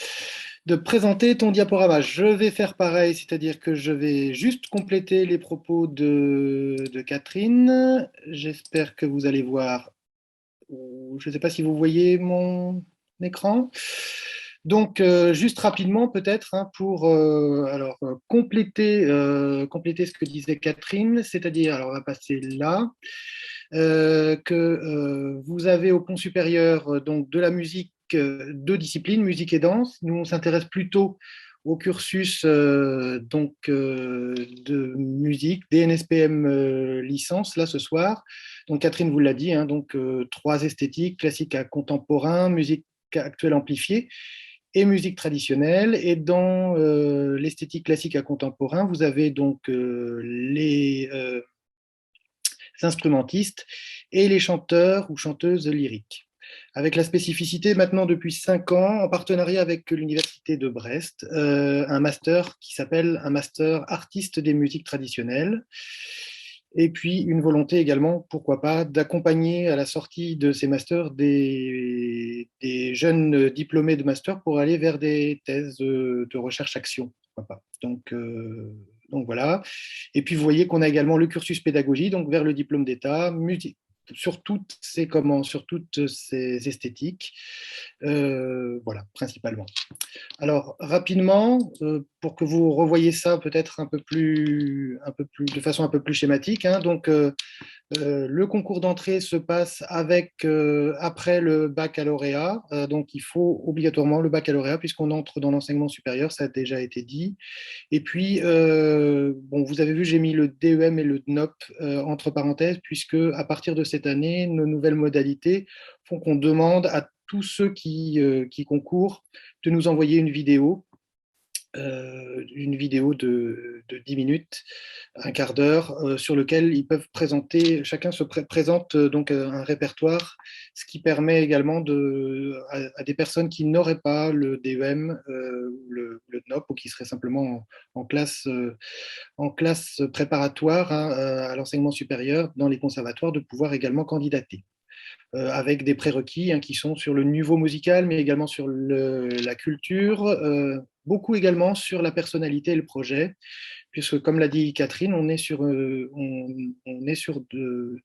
présenter ton diaporama. Je vais faire pareil, c'est-à-dire que je vais juste compléter les propos de Catherine. J'espère que vous allez voir. Je ne sais pas si vous voyez mon écran. Donc, juste rapidement, peut-être, pour compléter ce que disait Catherine, c'est-à-dire, alors on va passer là, que vous avez au pont supérieur donc, de la musique, 2 disciplines, musique et danse. Nous, on s'intéresse plutôt au cursus de musique, DNSPM licence, là, ce soir. Donc, Catherine vous l'a dit, hein, donc 3 esthétiques, classique à contemporain, musique actuelle amplifiée et musique traditionnelle. Et dans l'esthétique classique à contemporain, vous avez donc les instrumentistes et les chanteurs ou chanteuses lyriques. Avec la spécificité maintenant depuis 5 ans, en partenariat avec l'Université de Brest, un master qui s'appelle un master artiste des musiques traditionnelles. Et puis une volonté également, pourquoi pas, d'accompagner à la sortie de ces masters des jeunes diplômés de master pour aller vers des thèses de recherche-action. Pourquoi pas. Donc voilà. Et puis vous voyez qu'on a également le cursus pédagogie, donc vers le diplôme d'État, sur toutes ces esthétiques, voilà, principalement. Alors, rapidement, pour que vous revoyiez ça peut-être de façon un peu plus schématique, hein. Donc, le concours d'entrée se passe après le baccalauréat. Donc, il faut obligatoirement le baccalauréat puisqu'on entre dans l'enseignement supérieur, ça a déjà été dit. Et puis, bon, vous avez vu, j'ai mis le DEM et le DNOP entre parenthèses, puisque à partir de cette année, nos nouvelles modalités font qu'on demande à tous ceux qui concourent de nous envoyer une vidéo de 10 minutes, un quart d'heure, sur lequel ils peuvent présenter, chacun se présente donc un répertoire, ce qui permet également à des personnes qui n'auraient pas le DEM, le DNOP, ou qui seraient simplement en classe préparatoire, hein, à l'enseignement supérieur dans les conservatoires, de pouvoir également candidater. Avec des prérequis, hein, qui sont sur le niveau musical, mais également sur la culture, beaucoup également sur la personnalité et le projet, puisque comme l'a dit Catherine, on est sur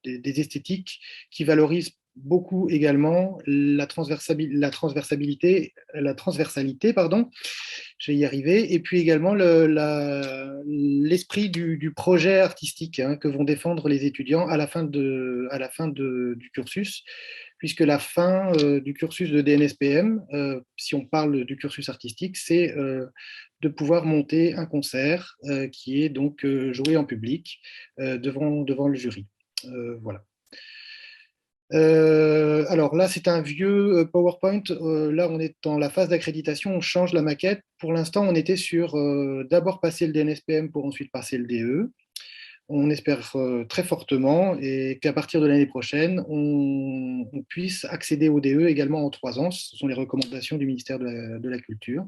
des esthétiques qui valorisent beaucoup également la transversalité, pardon, je vais y arriver, et puis également l'esprit du projet artistique, hein, que vont défendre les étudiants à la fin du cursus, puisque la fin du cursus de DNSPM, si on parle du cursus artistique, c'est de pouvoir monter un concert qui est donc joué en public devant le jury. Voilà. Alors là, c'est un vieux PowerPoint. Là, on est dans la phase d'accréditation, on change la maquette. Pour l'instant, on était sur d'abord passer le DNSPM pour ensuite passer le DE. On espère très fortement et qu'à partir de l'année prochaine, on puisse accéder au DE également en 3 ans. Ce sont les recommandations du ministère de la Culture.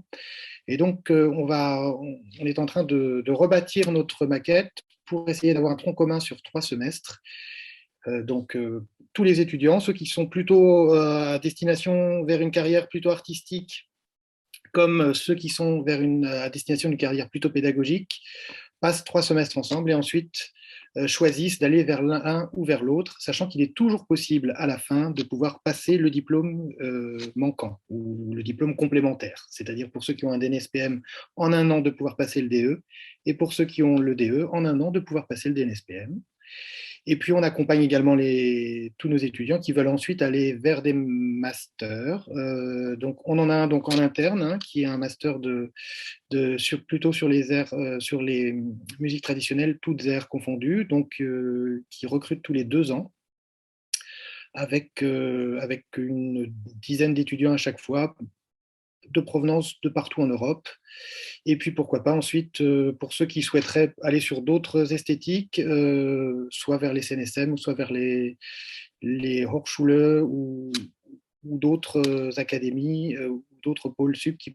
Et donc, on est en train de rebâtir notre maquette pour essayer d'avoir un tronc commun sur 3 semestres. Donc, tous les étudiants, ceux qui sont plutôt à destination vers une carrière plutôt artistique, comme ceux qui sont à destination d'une carrière plutôt pédagogique, passent 3 semestres ensemble et ensuite choisissent d'aller vers l'un ou vers l'autre, sachant qu'il est toujours possible à la fin de pouvoir passer le diplôme manquant ou le diplôme complémentaire, c'est-à-dire pour ceux qui ont un DNSPM en 1 an de pouvoir passer le DE et pour ceux qui ont le DE en 1 an de pouvoir passer le DNSPM. Et puis, on accompagne également tous nos étudiants qui veulent ensuite aller vers des masters. Donc, on en a un donc en interne, hein, qui est un master plutôt sur les airs, sur les musiques traditionnelles, toutes aires confondues, donc qui recrute tous les 2 ans, avec une dizaine d'étudiants à chaque fois, de provenance de partout en Europe. Et puis, pourquoi pas ensuite, pour ceux qui souhaiteraient aller sur d'autres esthétiques, soit vers les CNSM, ou soit vers les Hochschule ou d'autres académies, ou d'autres pôles sup qui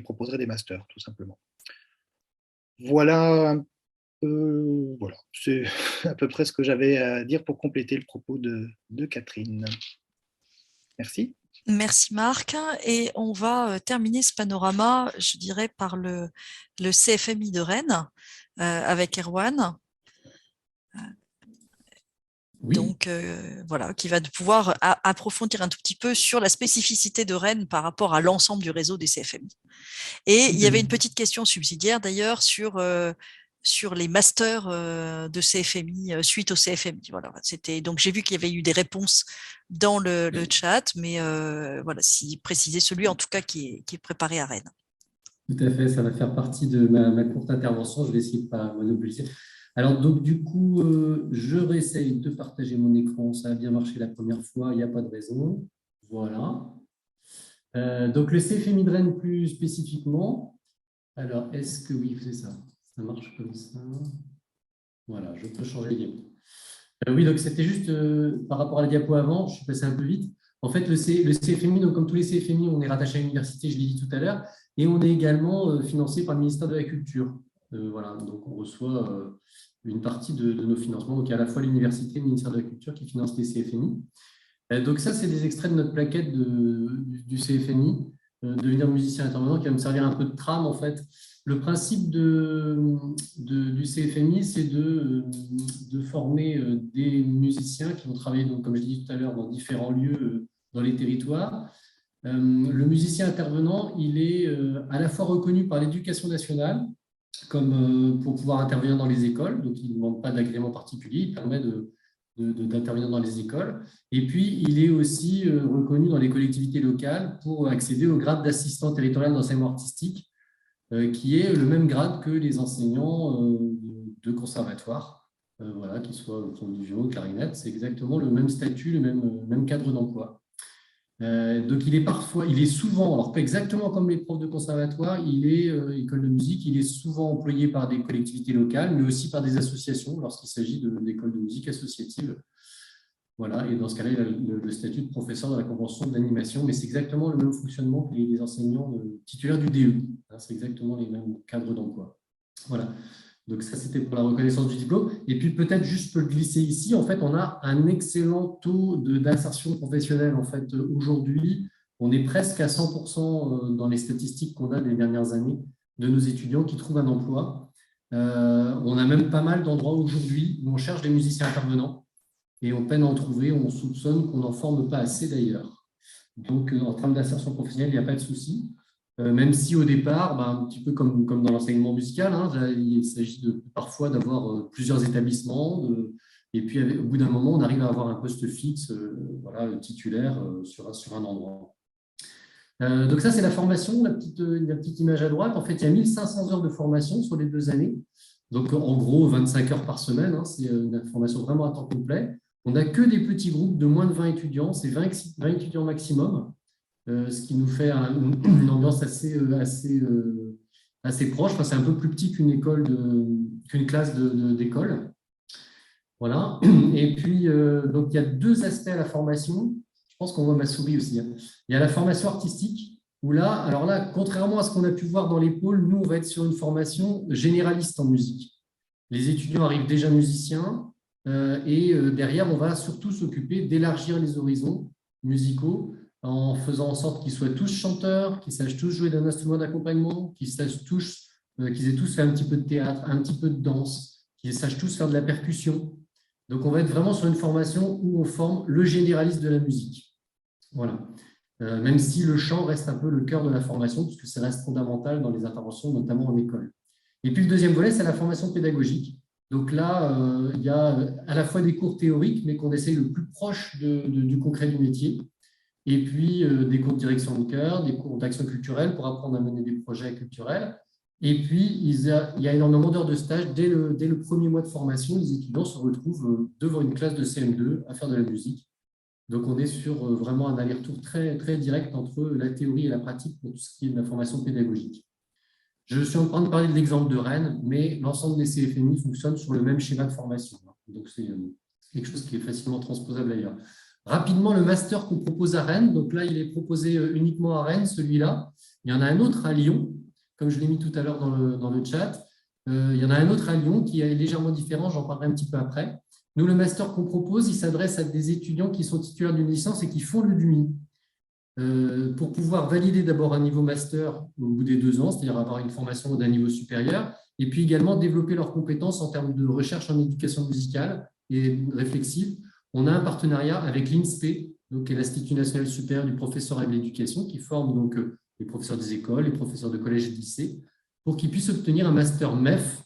proposeraient des masters, tout simplement. Voilà, voilà. C'est à peu près ce que j'avais à dire pour compléter le propos de Catherine. Merci. Merci Marc. Et on va terminer ce panorama, je dirais, par le CFMI de Rennes avec Erwan. Oui. Donc voilà, qui va pouvoir approfondir un tout petit peu sur la spécificité de Rennes par rapport à l'ensemble du réseau des CFMI. Et il y avait une petite question subsidiaire d'ailleurs sur les masters de CFMI suite au CFMI. Voilà, donc j'ai vu qu'il y avait eu des réponses dans le chat, mais voilà, si préciser celui en tout cas qui est préparé à Rennes. Tout à fait, ça va faire partie de ma courte intervention. Je vais essayer de ne pas monopoliser. Alors, donc, du coup, je réessaye de partager mon écran. Ça a bien marché la première fois, il n'y a pas de raison. Voilà. Donc, le CFMI de Rennes plus spécifiquement. Alors, est-ce que oui, c'est ça? Ça marche comme ça. Voilà, je peux changer les diapos. Oui, donc c'était juste par rapport à la diapo avant, je suis passé un peu vite. En fait, le CFMI, donc comme tous les CFMI, on est rattaché à l'université, je l'ai dit tout à l'heure, et on est également financé par le ministère de la Culture. Voilà, donc on reçoit une partie de nos financements. Donc, il y a à la fois l'université et le ministère de la Culture qui financent les CFMI. Donc, ça, c'est des extraits de notre plaquette du CFMI, devenir musicien intervenant, qui va me servir un peu de trame, en fait. Le principe du CFMI, c'est de former des musiciens qui vont travailler, donc, comme je l'ai dit tout à l'heure, dans différents lieux dans les territoires, Le musicien intervenant, il est à la fois reconnu par l'Éducation nationale comme pour pouvoir intervenir dans les écoles, donc il ne demande pas d'agrément particulier, il permet d'intervenir dans les écoles. Et puis, il est aussi reconnu dans les collectivités locales pour accéder au grade d'assistant territorial d'enseignement artistique, qui est le même grade que les enseignants de conservatoire, voilà, qu'ils soient au du violon, clarinette, c'est exactement le même statut, le même cadre d'emploi. Donc, il est souvent, alors pas exactement comme les profs de conservatoire, il est école de musique, il est souvent employé par des collectivités locales, mais aussi par des associations lorsqu'il s'agit d'écoles de musique associatives. Voilà, et dans ce cas-là, il a le statut de professeur de la convention d'animation, mais c'est exactement le même fonctionnement que les enseignants titulaires du DE. C'est exactement les mêmes cadres d'emploi. Voilà. Donc ça, c'était pour la reconnaissance du diplôme. Et puis peut-être juste je peux le glisser ici, en fait, on a un excellent taux d'insertion professionnelle en fait, aujourd'hui. On est presque à 100% dans les statistiques qu'on a des dernières années de nos étudiants qui trouvent un emploi. On a même pas mal d'endroits aujourd'hui où on cherche des musiciens intervenants et on peine à en trouver, on soupçonne qu'on n'en forme pas assez d'ailleurs. Donc en termes d'insertion professionnelle, il n'y a pas de souci. Même si au départ, un petit peu comme dans l'enseignement musical, il s'agit parfois d'avoir plusieurs établissements, et puis au bout d'un moment, on arrive à avoir un poste fixe, voilà, titulaire sur un endroit. Donc ça, c'est la formation, la petite image à droite. En fait, il y a 1500 heures de formation sur les 2 années, donc en gros 25 heures par semaine, c'est une formation vraiment à temps complet. On n'a que des petits groupes de moins de 20 étudiants, c'est 20 étudiants maximum. Ce qui nous fait une ambiance assez proche. Enfin, c'est un peu plus petit qu'une classe d'école. Voilà. Et puis, donc, il y a 2 aspects à la formation. Je pense qu'on voit ma souris aussi. Il y a la formation artistique, où alors là, contrairement à ce qu'on a pu voir dans les pôles, nous, on va être sur une formation généraliste en musique. Les étudiants arrivent déjà musiciens, et derrière, on va surtout s'occuper d'élargir les horizons musicaux, en faisant en sorte qu'ils soient tous chanteurs, qu'ils sachent tous jouer d'un instrument d'accompagnement, qu'ils aient tous fait un petit peu de théâtre, un petit peu de danse, qu'ils sachent tous faire de la percussion. Donc, on va être vraiment sur une formation où on forme le généraliste de la musique. Voilà. Même si le chant reste un peu le cœur de la formation, puisque ça reste fondamental dans les interventions, notamment en école. Et puis, le deuxième volet, c'est la formation pédagogique. Donc là, il y a à la fois des cours théoriques, mais qu'on essaye le plus proche du concret du métier. Et puis des cours de direction de chœur, des cours d'action culturelle pour apprendre à mener des projets culturels. Et puis, il y a énormément d'heures de stage. Dès le premier mois de formation, les étudiants se retrouvent devant une classe de CM2 à faire de la musique. Donc, on est sur vraiment un aller-retour très, très direct entre la théorie et la pratique pour tout ce qui est de la formation pédagogique. Je suis en train de parler de l'exemple de Rennes, mais l'ensemble des CFMI fonctionne sur le même schéma de formation. Donc, c'est quelque chose qui est facilement transposable ailleurs. Rapidement, le master qu'on propose à Rennes, donc là, il est proposé uniquement à Rennes, celui-là. Il y en a un autre à Lyon, comme je l'ai mis tout à l'heure dans le chat. Il y en a un autre à Lyon qui est légèrement différent, j'en parlerai un petit peu après. Nous, le master qu'on propose, il s'adresse à des étudiants qui sont titulaires d'une licence et qui font le DUMI. Pour pouvoir valider d'abord un niveau master au bout des 2 ans, c'est-à-dire avoir une formation d'un niveau supérieur, et puis également développer leurs compétences en termes de recherche en éducation musicale et réflexive. On a un partenariat avec l'INSPE, donc l'Institut national supérieur du professorat et de l'éducation, qui forme donc les professeurs des écoles, les professeurs de collège et de lycée, pour qu'ils puissent obtenir un master MEF,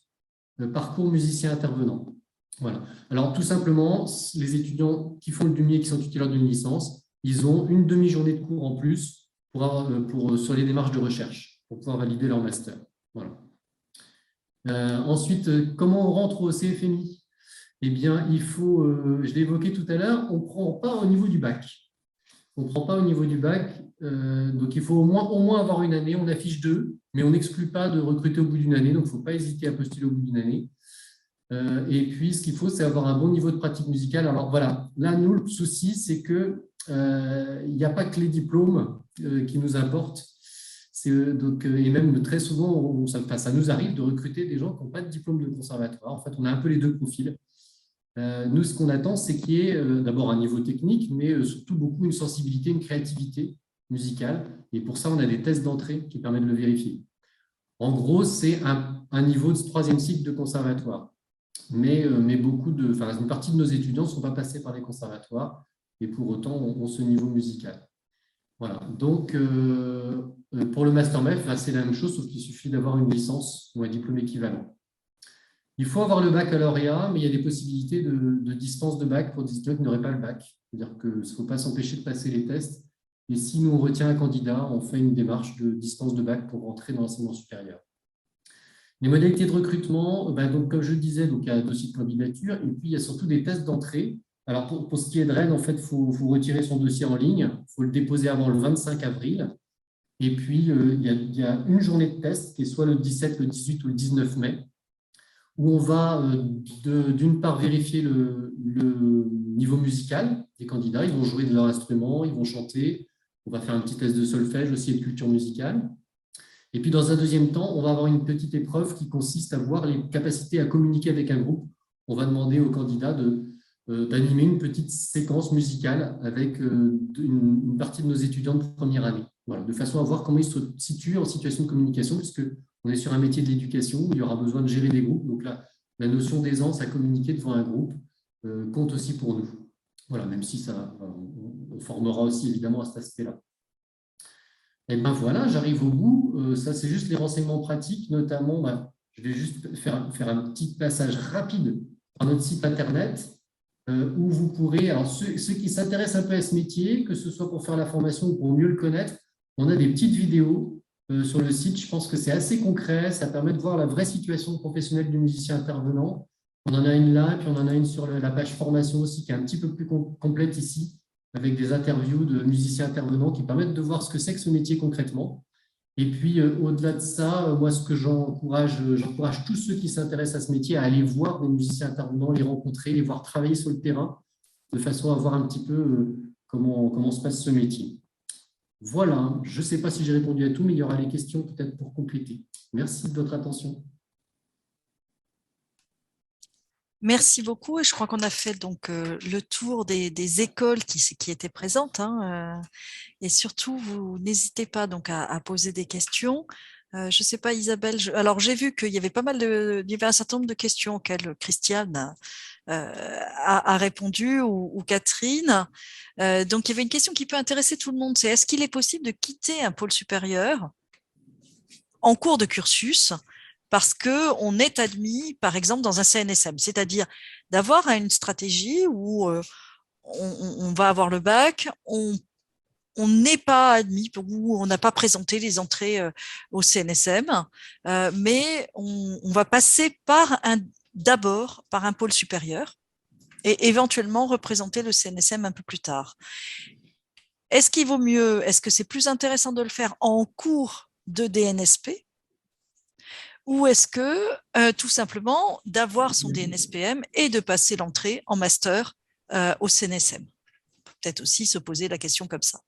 parcours musicien intervenant. Voilà. Alors, tout simplement, les étudiants qui font le DUMI et qui sont titulaires d'une licence, ils ont une demi-journée de cours en plus sur les démarches de recherche, pour pouvoir valider leur master. Voilà. Ensuite, comment on rentre au CFMI ? Eh bien, il faut, je l'ai évoqué tout à l'heure, on ne prend pas au niveau du bac. On ne prend pas au niveau du bac, donc il faut au moins avoir une année. On affiche 2, mais on n'exclut pas de recruter au bout d'une année, donc il ne faut pas hésiter à postuler au bout d'une année. Et puis, ce qu'il faut, c'est avoir un bon niveau de pratique musicale. Alors voilà, là, nous, le souci, c'est qu'il n'y a pas que les diplômes qui nous importent. Donc, et même très souvent, ça nous arrive de recruter des gens qui n'ont pas de diplôme de conservatoire. En fait, on a un peu les 2 profils. Nous, ce qu'on attend, c'est qu'il y ait d'abord un niveau technique, mais surtout beaucoup une sensibilité, une créativité musicale. Et pour ça, on a des tests d'entrée qui permettent de le vérifier. En gros, c'est un niveau de 3e cycle de conservatoire. Mais une partie de nos étudiants ne sont pas passés par les conservatoires et pour autant ont ce niveau musical. Voilà. Donc, pour le Master MEF, c'est la même chose, sauf qu'il suffit d'avoir une licence ou un diplôme équivalent. Il faut avoir le baccalauréat, mais il y a des possibilités de dispense de bac pour des étudiants qui n'auraient pas le bac. C'est-à-dire qu'il ne faut pas s'empêcher de passer les tests. Et si nous, on retient un candidat, on fait une démarche de dispense de bac pour rentrer dans l'enseignement supérieur. Les modalités de recrutement, donc, comme je le disais, donc, il y a un dossier de candidature et puis il y a surtout des tests d'entrée. Alors, pour ce qui est de Rennes, en fait, il faut retirer son dossier en ligne. Il faut le déposer avant le 25 avril. Et puis, il y a une journée de test qui est soit le 17, le 18 ou le 19 mai, où on va d'une part vérifier le niveau musical des candidats. Ils vont jouer de leur instrument, ils vont chanter. On va faire un petit test de solfège aussi et de culture musicale. Et puis, dans un deuxième temps, on va avoir une petite épreuve qui consiste à voir les capacités à communiquer avec un groupe. On va demander aux candidats d'animer une petite séquence musicale avec une partie de nos étudiants de première année. Voilà, de façon à voir comment ils se situent en situation de communication, puisqu'on est sur un métier de l'éducation où il y aura besoin de gérer des groupes. Donc là, la notion d'aisance à communiquer devant un groupe compte aussi pour nous. Voilà, même si on formera aussi évidemment à cet aspect-là. Et bien voilà, j'arrive au bout. Ça, c'est juste les renseignements pratiques, notamment, je vais juste faire un petit passage rapide par notre site internet où vous pourrez, alors ceux qui s'intéressent un peu à ce métier, que ce soit pour faire la formation ou pour mieux le connaître, on a des petites vidéos sur le site. Je pense que c'est assez concret, ça permet de voir la vraie situation professionnelle du musicien intervenant. On en a une là, puis on en a une sur la page formation aussi, qui est un petit peu plus complète ici, avec des interviews de musiciens intervenants qui permettent de voir ce que c'est que ce métier concrètement. Et puis, au-delà de ça, moi, ce que j'encourage tous ceux qui s'intéressent à ce métier à aller voir des musiciens intervenants, les rencontrer, les voir travailler sur le terrain, de façon à voir un petit peu comment se passe ce métier. Voilà, je ne sais pas si j'ai répondu à tout, mais il y aura les questions peut-être pour compléter. Merci de votre attention. Merci beaucoup. Et je crois qu'on a fait donc le tour des écoles qui étaient présentes. Et surtout, vous n'hésitez pas donc à poser des questions. Je ne sais pas, Isabelle. Alors, j'ai vu qu'il y avait il y avait un certain nombre de questions auxquelles Christiane a répondu ou Catherine. Donc, il y avait une question qui peut intéresser tout le monde. C'est est-ce qu'il est possible de quitter un pôle supérieur en cours de cursus parce qu'on est admis, par exemple, dans un CNSM, c'est-à-dire d'avoir une stratégie où on va avoir le bac, on n'est pas admis ou on n'a pas présenté les entrées au CNSM, mais on va passer d'abord par un pôle supérieur et éventuellement représenter le CNSM un peu plus tard. Est-ce qu'il vaut mieux, est-ce que c'est plus intéressant de le faire en cours de DNSP ou est-ce que tout simplement d'avoir son DNSPM et de passer l'entrée en master au CNSM? Peut-être aussi se poser la question comme ça.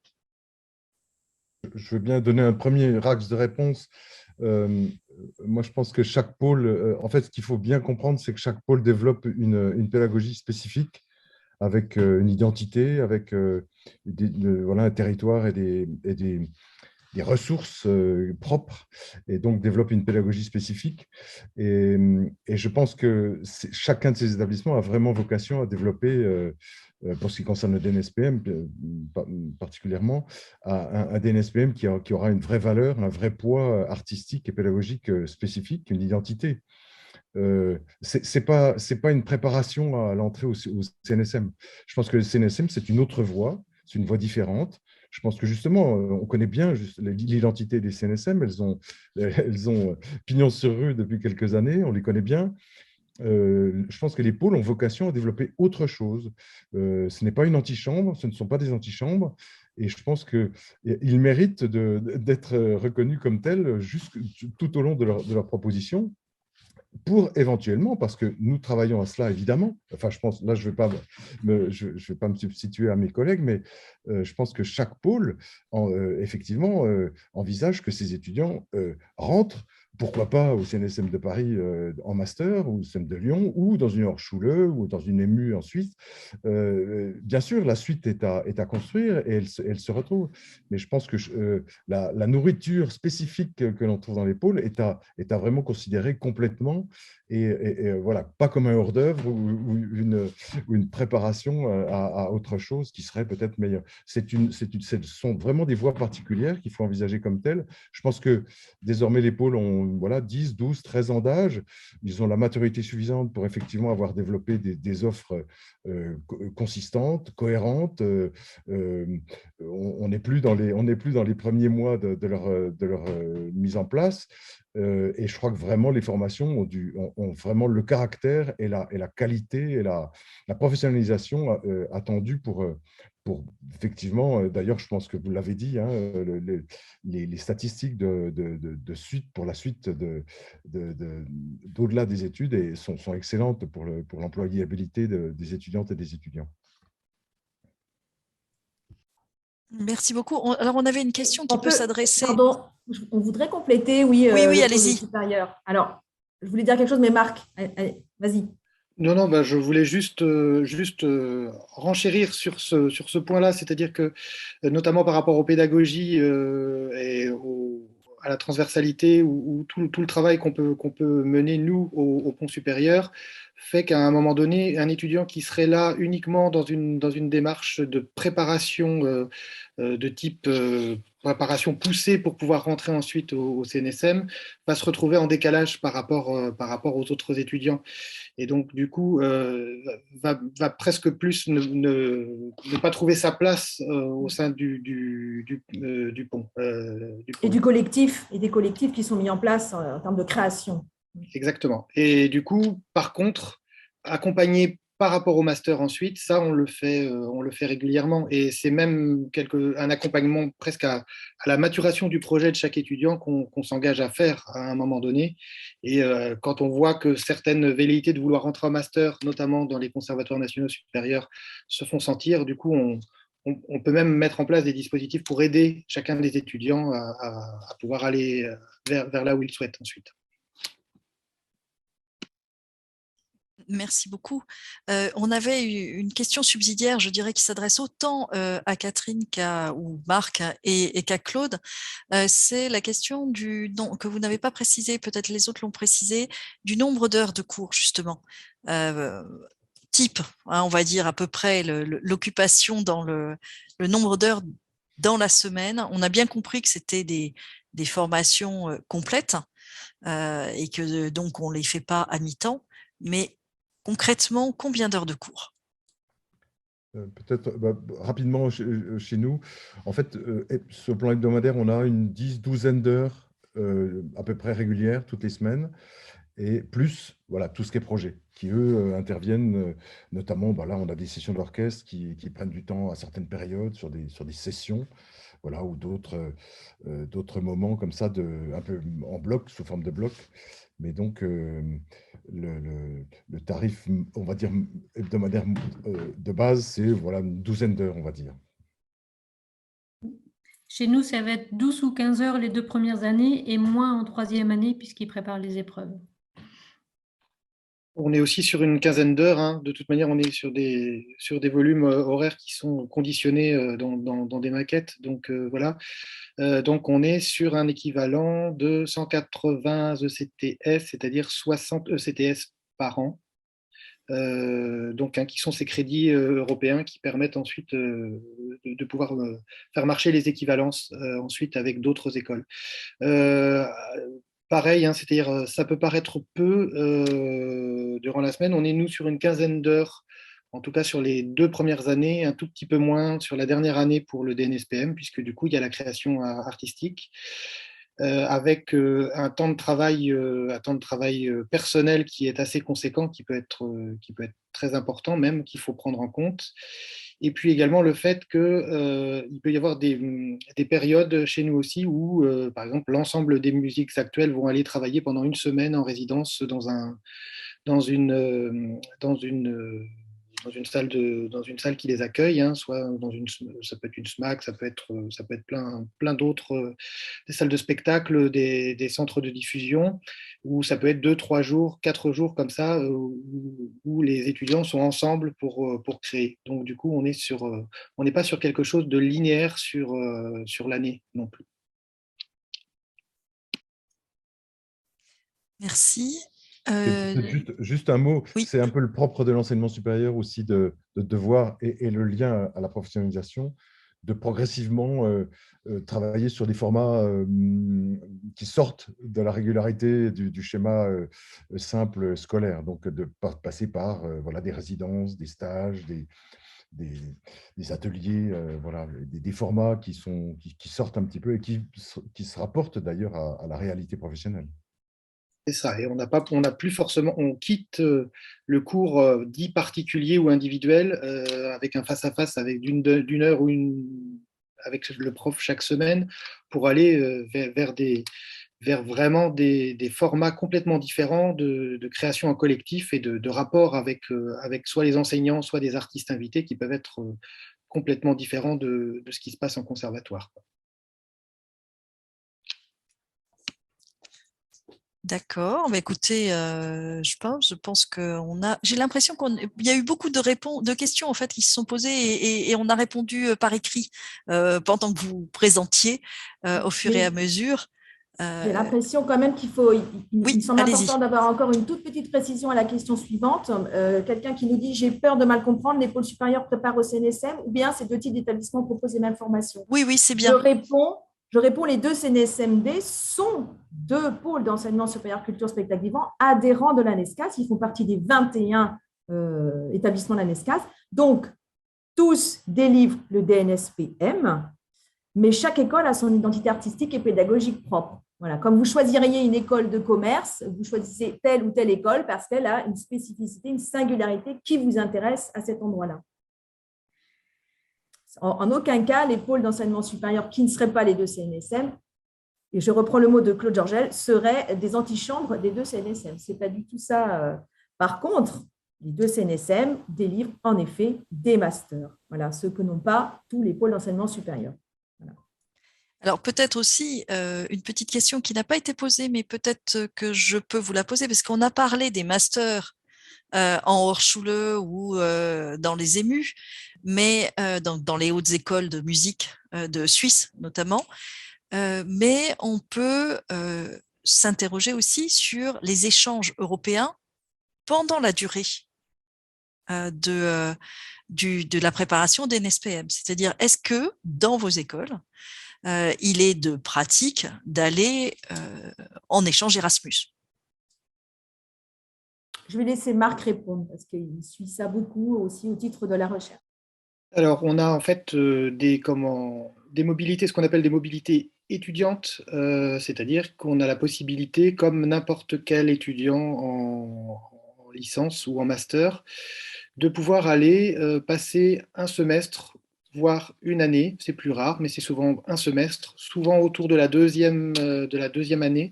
Je veux bien donner un premier axe de réponse. Moi, je pense que chaque pôle, en fait, ce qu'il faut bien comprendre, c'est que chaque pôle développe une pédagogie spécifique avec une identité, avec voilà, un territoire et des ressources propres, et donc développe une pédagogie spécifique. Et je pense que chacun de ces établissements a vraiment vocation à développer, pour ce qui concerne le DNSPM particulièrement, un DNSPM qui aura une vraie valeur, un vrai poids artistique et pédagogique spécifique, une identité. C'est pas une préparation à l'entrée au CNSM. Je pense que le CNSM, c'est une autre voie, c'est une voie différente. Je pense que justement, on connaît bien l'identité des CNSM, elles ont pignon sur rue depuis quelques années, on les connaît bien. Je pense que les pôles ont vocation à développer autre chose. Ce n'est pas une antichambre, ce ne sont pas des antichambres, et je pense qu'ils méritent d'être reconnus comme tels tout au long de leur proposition, pour éventuellement, parce que nous travaillons à cela évidemment, enfin je pense, là je ne vais pas me substituer à mes collègues, mais je pense que chaque pôle effectivement envisage que ses étudiants rentrent pourquoi pas au CNSM de Paris en master, ou au CNSM de Lyon, ou dans une Hochschule, ou dans une EMU en Suisse. Bien sûr, la suite est à construire et elle se retrouve. Mais je pense que la nourriture spécifique que l'on trouve dans les pôles est à vraiment considérer complètement et voilà, pas comme un hors-d'œuvre ou une préparation à autre chose qui serait peut-être meilleure. Ce sont vraiment des voies particulières qu'il faut envisager comme telles. Je pense que désormais, les pôles ont 10, 12, 13 ans d'âge. Ils ont la maturité suffisante pour effectivement avoir développé des offres consistantes, cohérentes. On n'est plus dans les premiers mois de leur mise en place. Et je crois que vraiment, les formations ont vraiment le caractère et la qualité et la professionnalisation attendue pour effectivement, d'ailleurs, je pense que vous l'avez dit, hein, les statistiques de suite, pour la suite d'au-delà des études sont excellentes pour l'employabilité des étudiantes et des étudiants. Merci beaucoup. Alors, on avait une question qui peut s'adresser… Pardon, on voudrait compléter, oui, oui, le allez-y. supérieur. Alors, je voulais dire quelque chose, mais Marc, allez, vas-y. Non, je voulais juste renchérir sur ce point-là, c'est-à-dire que, notamment par rapport aux pédagogies et à la transversalité ou tout le travail qu'on peut mener, nous, au pont supérieur, fait qu'à un moment donné, un étudiant qui serait là uniquement dans une démarche de préparation de type préparation poussée pour pouvoir rentrer ensuite au CNSM, va se retrouver en décalage par rapport aux autres étudiants. Et donc, du coup, va presque plus ne pas trouver sa place au sein du pont. Et du collectif, et des collectifs qui sont mis en place en termes de création. Exactement. Et du coup, par contre, accompagner par rapport au master ensuite, ça, on le fait régulièrement. Et c'est même un accompagnement presque à la maturation du projet de chaque étudiant qu'on s'engage à faire à un moment donné. Et quand on voit que certaines velléités de vouloir rentrer en master, notamment dans les conservatoires nationaux supérieurs, se font sentir, du coup, on peut même mettre en place des dispositifs pour aider chacun des étudiants à pouvoir aller vers là où ils souhaitent ensuite. Merci beaucoup. On avait une question subsidiaire, je dirais, qui s'adresse autant à Catherine ou Marc et qu'à Claude. C'est la question que vous n'avez pas précisé, peut-être les autres l'ont précisé, du nombre d'heures de cours, justement. Type, hein, on va dire à peu près l'occupation dans le nombre d'heures dans la semaine. On a bien compris que c'était des formations complètes et que donc on ne les fait pas à mi-temps, mais concrètement, combien d'heures de cours? Peut-être rapidement chez nous. En fait, sur le plan hebdomadaire, on a une douzaine d'heures à peu près régulières toutes les semaines, et plus tout ce qui est projet, qui eux interviennent notamment, là on a des sessions d'orchestre qui prennent du temps à certaines périodes sur des sessions, ou d'autres moments comme ça, un peu en bloc, sous forme de bloc. Mais donc, le tarif, on va dire, hebdomadaire de base, c'est une douzaine d'heures, on va dire. Chez nous, ça va être 12 ou 15 heures les 2 premières années et moins en 3e année puisqu'ils préparent les épreuves. On est aussi sur une quinzaine d'heures. Hein. De toute manière, on est sur des volumes horaires qui sont conditionnés dans des maquettes. Donc, voilà. Donc, on est sur un équivalent de 180 ECTS, c'est-à-dire 60 ECTS par an. Donc, qui sont ces crédits européens qui permettent ensuite de pouvoir faire marcher les équivalences ensuite avec d'autres écoles. Pareil, hein, c'est-à-dire ça peut paraître peu durant la semaine. On est, nous, sur une quinzaine d'heures, en tout cas sur les 2 premières années, un tout petit peu moins sur la dernière année pour le DNSPM, puisque du coup, il y a la création artistique, avec un temps de travail personnel qui est assez conséquent, qui peut être très important même, qu'il faut prendre en compte. Et puis également le fait qu'il peut y avoir des périodes chez nous aussi où, par exemple, l'ensemble des musiques actuelles vont aller travailler pendant une semaine en résidence dans une dans une salle qui les accueille, hein, soit ça peut être une SMAC, ça peut être plein d'autres, des salles de spectacle, des centres de diffusion, ou ça peut être 2, 3 jours, 4 jours comme ça, où les étudiants sont ensemble pour créer. Donc du coup, on n'est pas sur quelque chose de linéaire sur l'année non plus. Merci. Juste un mot, Oui. c'est un peu le propre de l'enseignement supérieur aussi de devoir, et le lien à la professionnalisation, de progressivement travailler sur des formats qui sortent de la régularité du schéma simple scolaire. Donc, de passer par voilà, des résidences, des stages, des ateliers, voilà, des formats qui sortent un petit peu et qui se rapportent d'ailleurs à la réalité professionnelle. C'est ça, et on n'a plus forcément, on quitte le cours dit particulier ou individuel avec un face-à-face avec d'une heure avec le prof chaque semaine pour aller vers vraiment des formats complètement différents de création en collectif et de rapport avec soit les enseignants, soit des artistes invités qui peuvent être complètement différents de ce qui se passe en conservatoire. D'accord. Écoutez, je pense j'ai l'impression qu'il y a eu beaucoup de questions en fait qui se sont posées et on a répondu par écrit pendant que vous présentiez au fur et à mesure. J'ai l'impression quand même il me semble important d'avoir encore une toute petite précision à la question suivante. Quelqu'un qui nous dit « J'ai peur de mal comprendre, les pôles supérieurs préparent au CNSM » ou bien ces 2 types d'établissements proposent les mêmes formations. Oui, c'est bien. Je réponds, les 2 CNSMD sont 2 pôles d'enseignement supérieur culture spectacle vivant adhérents de l'ANESCAS. Ils font partie des 21 établissements de l'ANESCAS. Donc, tous délivrent le DNSPM, mais chaque école a son identité artistique et pédagogique propre. Voilà. Comme vous choisiriez une école de commerce, vous choisissez telle ou telle école parce qu'elle a une spécificité, une singularité qui vous intéresse à cet endroit-là. En aucun cas, les pôles d'enseignement supérieur qui ne seraient pas les 2 CNSM, et je reprends le mot de Claude Georgel, seraient des antichambres des 2 CNSM. Ce n'est pas du tout ça. Par contre, les 2 CNSM délivrent en effet des masters. Voilà, ce que n'ont pas tous les pôles d'enseignement supérieur. Voilà. Alors peut-être aussi une petite question qui n'a pas été posée, mais peut-être que je peux vous la poser, parce qu'on a parlé des masters en Hochschule ou dans les émus, mais dans les hautes écoles de musique de Suisse notamment. Mais on peut s'interroger aussi sur les échanges européens pendant la durée de la préparation des NSPM. C'est-à-dire, est-ce que dans vos écoles, il est de pratique d'aller en échange Erasmus? Je vais laisser Marc répondre parce qu'il suit ça beaucoup aussi au titre de la recherche. Alors, on a en fait des mobilités, ce qu'on appelle des mobilités étudiantes, c'est-à-dire qu'on a la possibilité, comme n'importe quel étudiant en licence ou en master, de pouvoir aller passer un semestre, voire une année, c'est plus rare, mais c'est souvent un semestre, souvent autour de la deuxième année,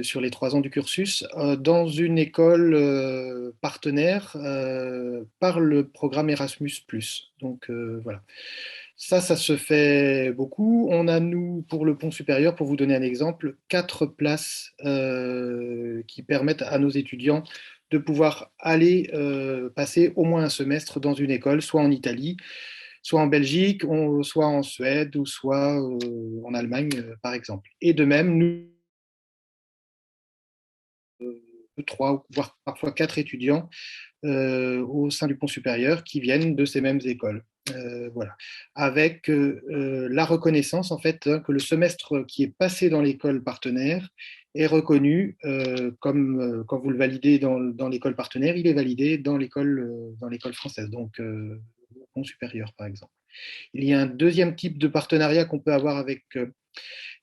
sur les 3 ans du cursus, dans une école partenaire par le programme Erasmus+. Donc voilà. Ça se fait beaucoup. On a, nous, pour le pont supérieur, pour vous donner un exemple, 4 places qui permettent à nos étudiants de pouvoir aller passer au moins un semestre dans une école, soit en Italie, soit en Belgique, soit en Suède, ou soit en Allemagne, par exemple. Et de même, nous, 3, voire parfois 4 étudiants au sein du pont supérieur qui viennent de ces mêmes écoles. Voilà. Avec la reconnaissance, en fait, que le semestre qui est passé dans l'école partenaire est reconnu comme quand vous le validez dans l'école partenaire, il est validé dans l'école française, donc au pont supérieur, par exemple. Il y a un deuxième type de partenariat qu'on peut avoir avec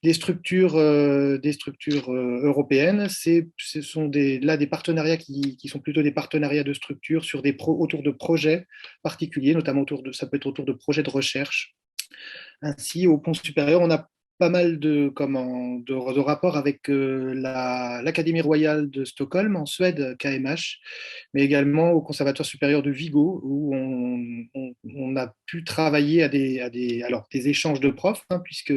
des structures européennes. Ce sont des partenariats qui sont plutôt des partenariats de structures autour de projets particuliers, notamment ça peut être autour de projets de recherche. Ainsi, au pont supérieur, on a pas mal de rapports avec l'Académie royale de Stockholm en Suède, KMH, mais également au Conservatoire supérieur de Vigo, où on a pu travailler à des échanges de profs, hein, puisque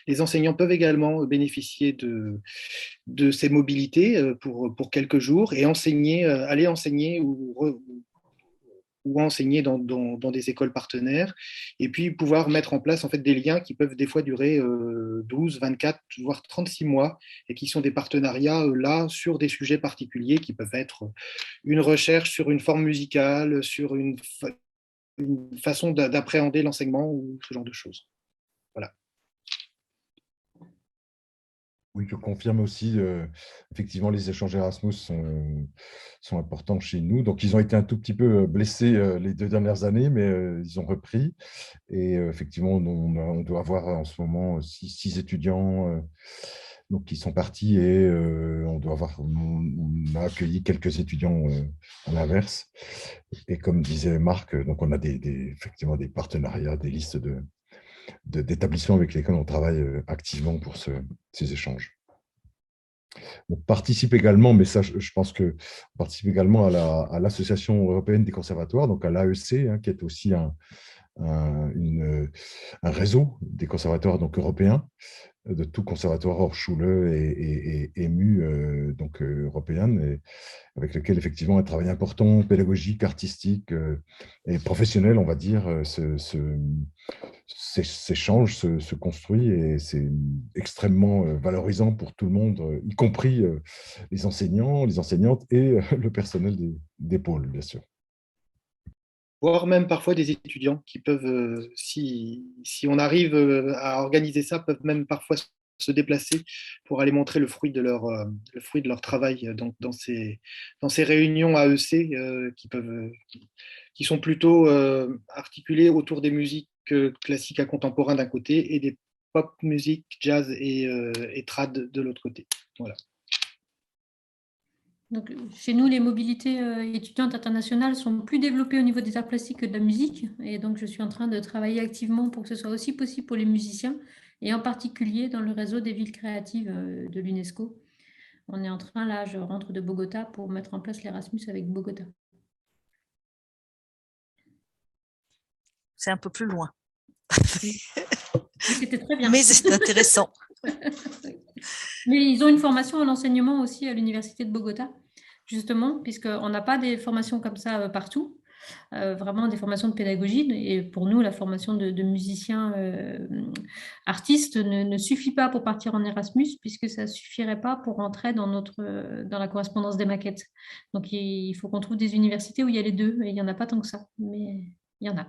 les enseignants peuvent également bénéficier de ces mobilités pour quelques jours et aller enseigner ou enseigner dans des écoles partenaires, et puis pouvoir mettre en place en fait des liens qui peuvent des fois durer 12, 24, voire 36 mois, et qui sont des partenariats là sur des sujets particuliers qui peuvent être une recherche sur une forme musicale, sur une façon d'appréhender l'enseignement ou ce genre de choses. Voilà. Oui, je confirme aussi, effectivement, les échanges Erasmus sont importants chez nous. Donc, ils ont été un tout petit peu blessés les 2 dernières années, mais ils ont repris. Et effectivement, on doit avoir en ce moment 6 étudiants donc, qui sont partis et on a accueilli quelques étudiants à l'inverse. Et comme disait Marc, donc on a effectivement des partenariats, des listes d'établissements avec lesquels on travaille activement pour ces échanges. On participe également, mais ça, je pense qu'on participe également à l'Association européenne des conservatoires, donc à l'AEC, hein, qui est aussi un réseau des conservatoires donc, européens, de tout conservatoire hors Schule et EMU, donc européenne, et avec lequel effectivement un travail important, pédagogique, artistique et professionnel, on va dire, s'échange, se construit, et c'est extrêmement valorisant pour tout le monde, y compris les enseignants, les enseignantes et le personnel des pôles, bien sûr. Voire même parfois des étudiants qui peuvent, si on arrive à organiser ça, peuvent même parfois se déplacer pour aller montrer le fruit de leur travail dans ces réunions AEC qui sont plutôt articulées autour des musiques classiques à contemporain d'un côté et des pop musique, jazz et trad de l'autre côté. Voilà. Donc, chez nous, les mobilités étudiantes internationales sont plus développées au niveau des arts plastiques que de la musique. Et donc, je suis en train de travailler activement pour que ce soit aussi possible pour les musiciens, et en particulier dans le réseau des villes créatives de l'UNESCO. On est en train, là, je rentre de Bogota pour mettre en place l'Erasmus avec Bogota. C'est un peu plus loin. C'était très bien. Mais c'est intéressant. Mais ils ont une formation en enseignement aussi à l'université de Bogota, justement, puisqu'on n'a pas des formations comme ça partout, vraiment des formations de pédagogie. Et pour nous, la formation de musiciens artistes ne suffit pas pour partir en Erasmus, puisque ça ne suffirait pas pour rentrer dans la correspondance des maquettes. Donc, il faut qu'on trouve des universités où il y a les deux, et il n'y en a pas tant que ça, mais il y en a.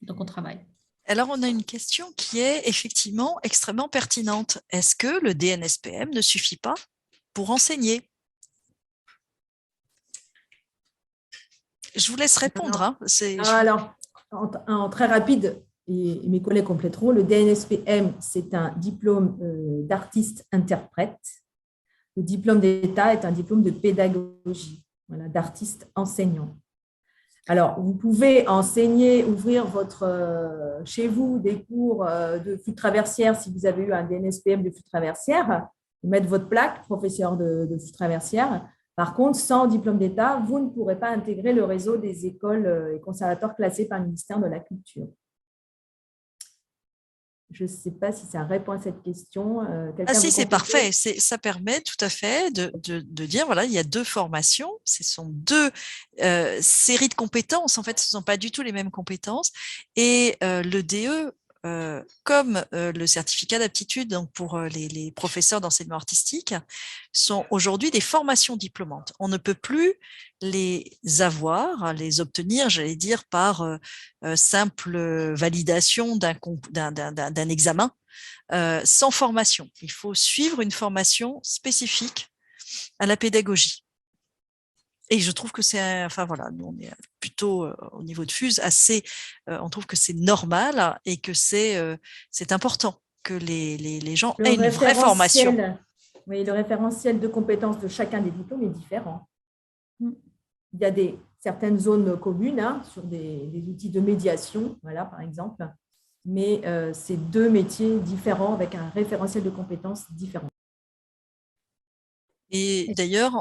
Donc, on travaille. Alors, on a une question qui est effectivement extrêmement pertinente. Est-ce que le DNSPM ne suffit pas pour enseigner? Je vous laisse répondre. Hein. Alors, en très rapide, et mes collègues compléteront, le DNSPM, c'est un diplôme d'artiste-interprète. Le diplôme d'État est un diplôme de pédagogie, voilà, d'artiste enseignant. Alors, vous pouvez enseigner, ouvrir chez vous des cours de flûte traversière si vous avez eu un DNSPM de flûte traversière, mettre votre plaque, professeur de flûte traversière. Par contre, sans diplôme d'État, vous ne pourrez pas intégrer le réseau des écoles et conservatoires classés par le ministère de la Culture. Je ne sais pas si ça répond à cette question. Ah si, c'est parfait. Ça permet tout à fait de dire, voilà, il y a 2 formations, ce sont 2 séries de compétences. En fait, ce ne sont pas du tout les mêmes compétences. Et le DE, comme le certificat d'aptitude donc pour les professeurs d'enseignement artistique, sont aujourd'hui des formations diplômantes. On ne peut plus les les obtenir, j'allais dire, par simple validation d'un examen sans formation. Il faut suivre une formation spécifique à la pédagogie. Et je trouve que c'est, enfin voilà, nous on est plutôt au niveau de FUSE on trouve que c'est normal et que c'est important que les gens aient une vraie formation. Oui, le référentiel de compétences de chacun des diplômes est différent. Il y a certaines zones communes sur des outils de médiation, voilà, par exemple. mais c'est deux métiers différents avec un référentiel de compétences différent. Et d'ailleurs,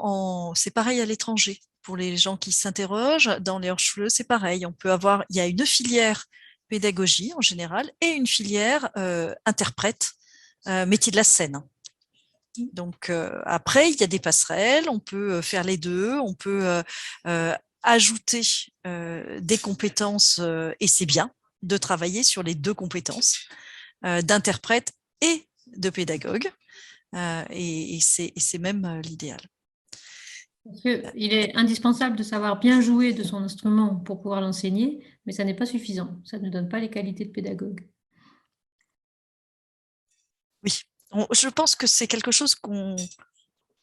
c'est pareil à l'étranger. Pour les gens qui s'interrogent, dans les Hochschule, c'est pareil. Il y a une filière pédagogie en général et une filière interprète, métier de la scène. Donc après, il y a des passerelles, on peut faire les deux, on peut ajouter des compétences, et c'est bien de travailler sur les deux compétences, d'interprète et de pédagogue, et c'est même l'idéal. Il est indispensable de savoir bien jouer de son instrument pour pouvoir l'enseigner, mais ça n'est pas suffisant. Ça ne donne pas les qualités de pédagogue. Oui, je pense que c'est quelque chose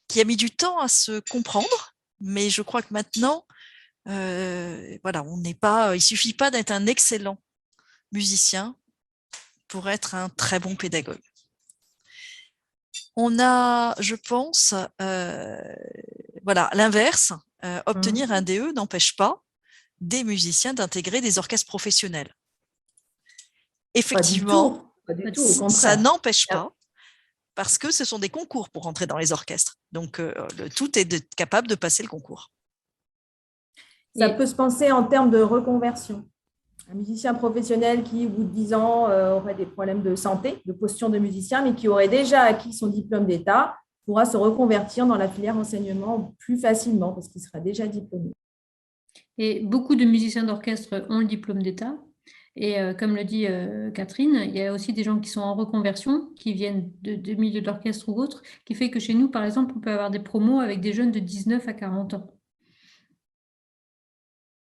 qui a mis du temps à se comprendre, mais je crois que maintenant, voilà, il suffit pas d'être un excellent musicien pour être un très bon pédagogue. On a, je pense, voilà, l'inverse, obtenir un DE n'empêche pas des musiciens d'intégrer des orchestres professionnels. Effectivement, pas du tout, au contraire. Ça n'empêche pas, parce que ce sont des concours pour entrer dans les orchestres. Donc, le tout est d'être capable de passer le concours. Ça peut se penser en termes de reconversion. Un musicien professionnel qui, au bout de 10 ans, aurait des problèmes de santé, de posture de musicien, mais qui aurait déjà acquis son diplôme d'État, pourra se reconvertir dans la filière enseignement plus facilement parce qu'il sera déjà diplômé. Et beaucoup de musiciens d'orchestre ont le diplôme d'État. Et comme le dit Catherine, il y a aussi des gens qui sont en reconversion, qui viennent de milieux d'orchestre ou autres, qui fait que chez nous, par exemple, on peut avoir des promos avec des jeunes de 19 à 40 ans.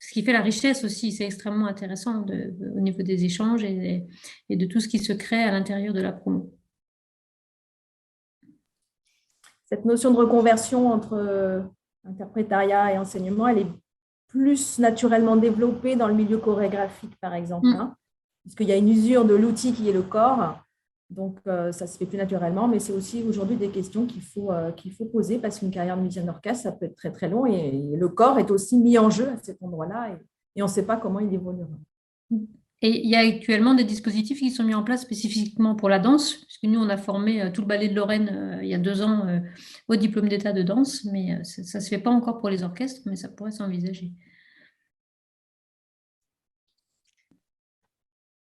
Ce qui fait la richesse aussi, c'est extrêmement intéressant au niveau des échanges et de tout ce qui se crée à l'intérieur de la promo. Cette notion de reconversion entre interprétariat et enseignement, elle est plus naturellement développée dans le milieu chorégraphique, par exemple, puisqu'il y a une usure de l'outil qui est le corps. Donc, ça se fait plus naturellement, mais c'est aussi aujourd'hui des questions qu'il faut poser parce qu'une carrière de musicien d'orchestre, ça peut être très, très long et le corps est aussi mis en jeu à cet endroit-là et on ne sait pas comment il évoluera. Et il y a actuellement des dispositifs qui sont mis en place spécifiquement pour la danse, puisque nous, on a formé tout le ballet de Lorraine il y a 2 ans au diplôme d'état de danse, mais ça ne se fait pas encore pour les orchestres, mais ça pourrait s'envisager.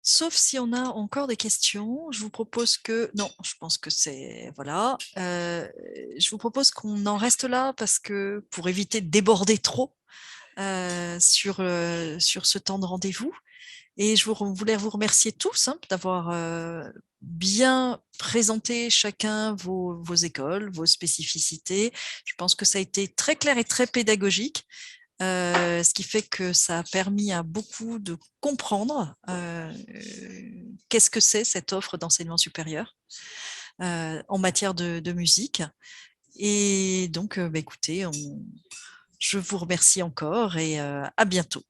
Sauf si on a encore des questions, je vous propose que… Non, je pense que c'est… Voilà. Je vous propose qu'on en reste là parce que pour éviter de déborder trop sur ce temps de rendez-vous. Et je voulais vous remercier tous d'avoir bien présenté chacun vos écoles, vos spécificités. Je pense que ça a été très clair et très pédagogique. Ce qui fait que ça a permis à beaucoup de comprendre qu'est-ce que c'est cette offre d'enseignement supérieur en matière de musique. Et donc, écoutez, je vous remercie encore et à bientôt.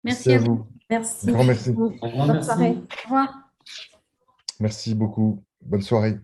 Merci à vous. Merci. Grand merci. Bonne soirée. Au revoir. Merci beaucoup. Bonne soirée.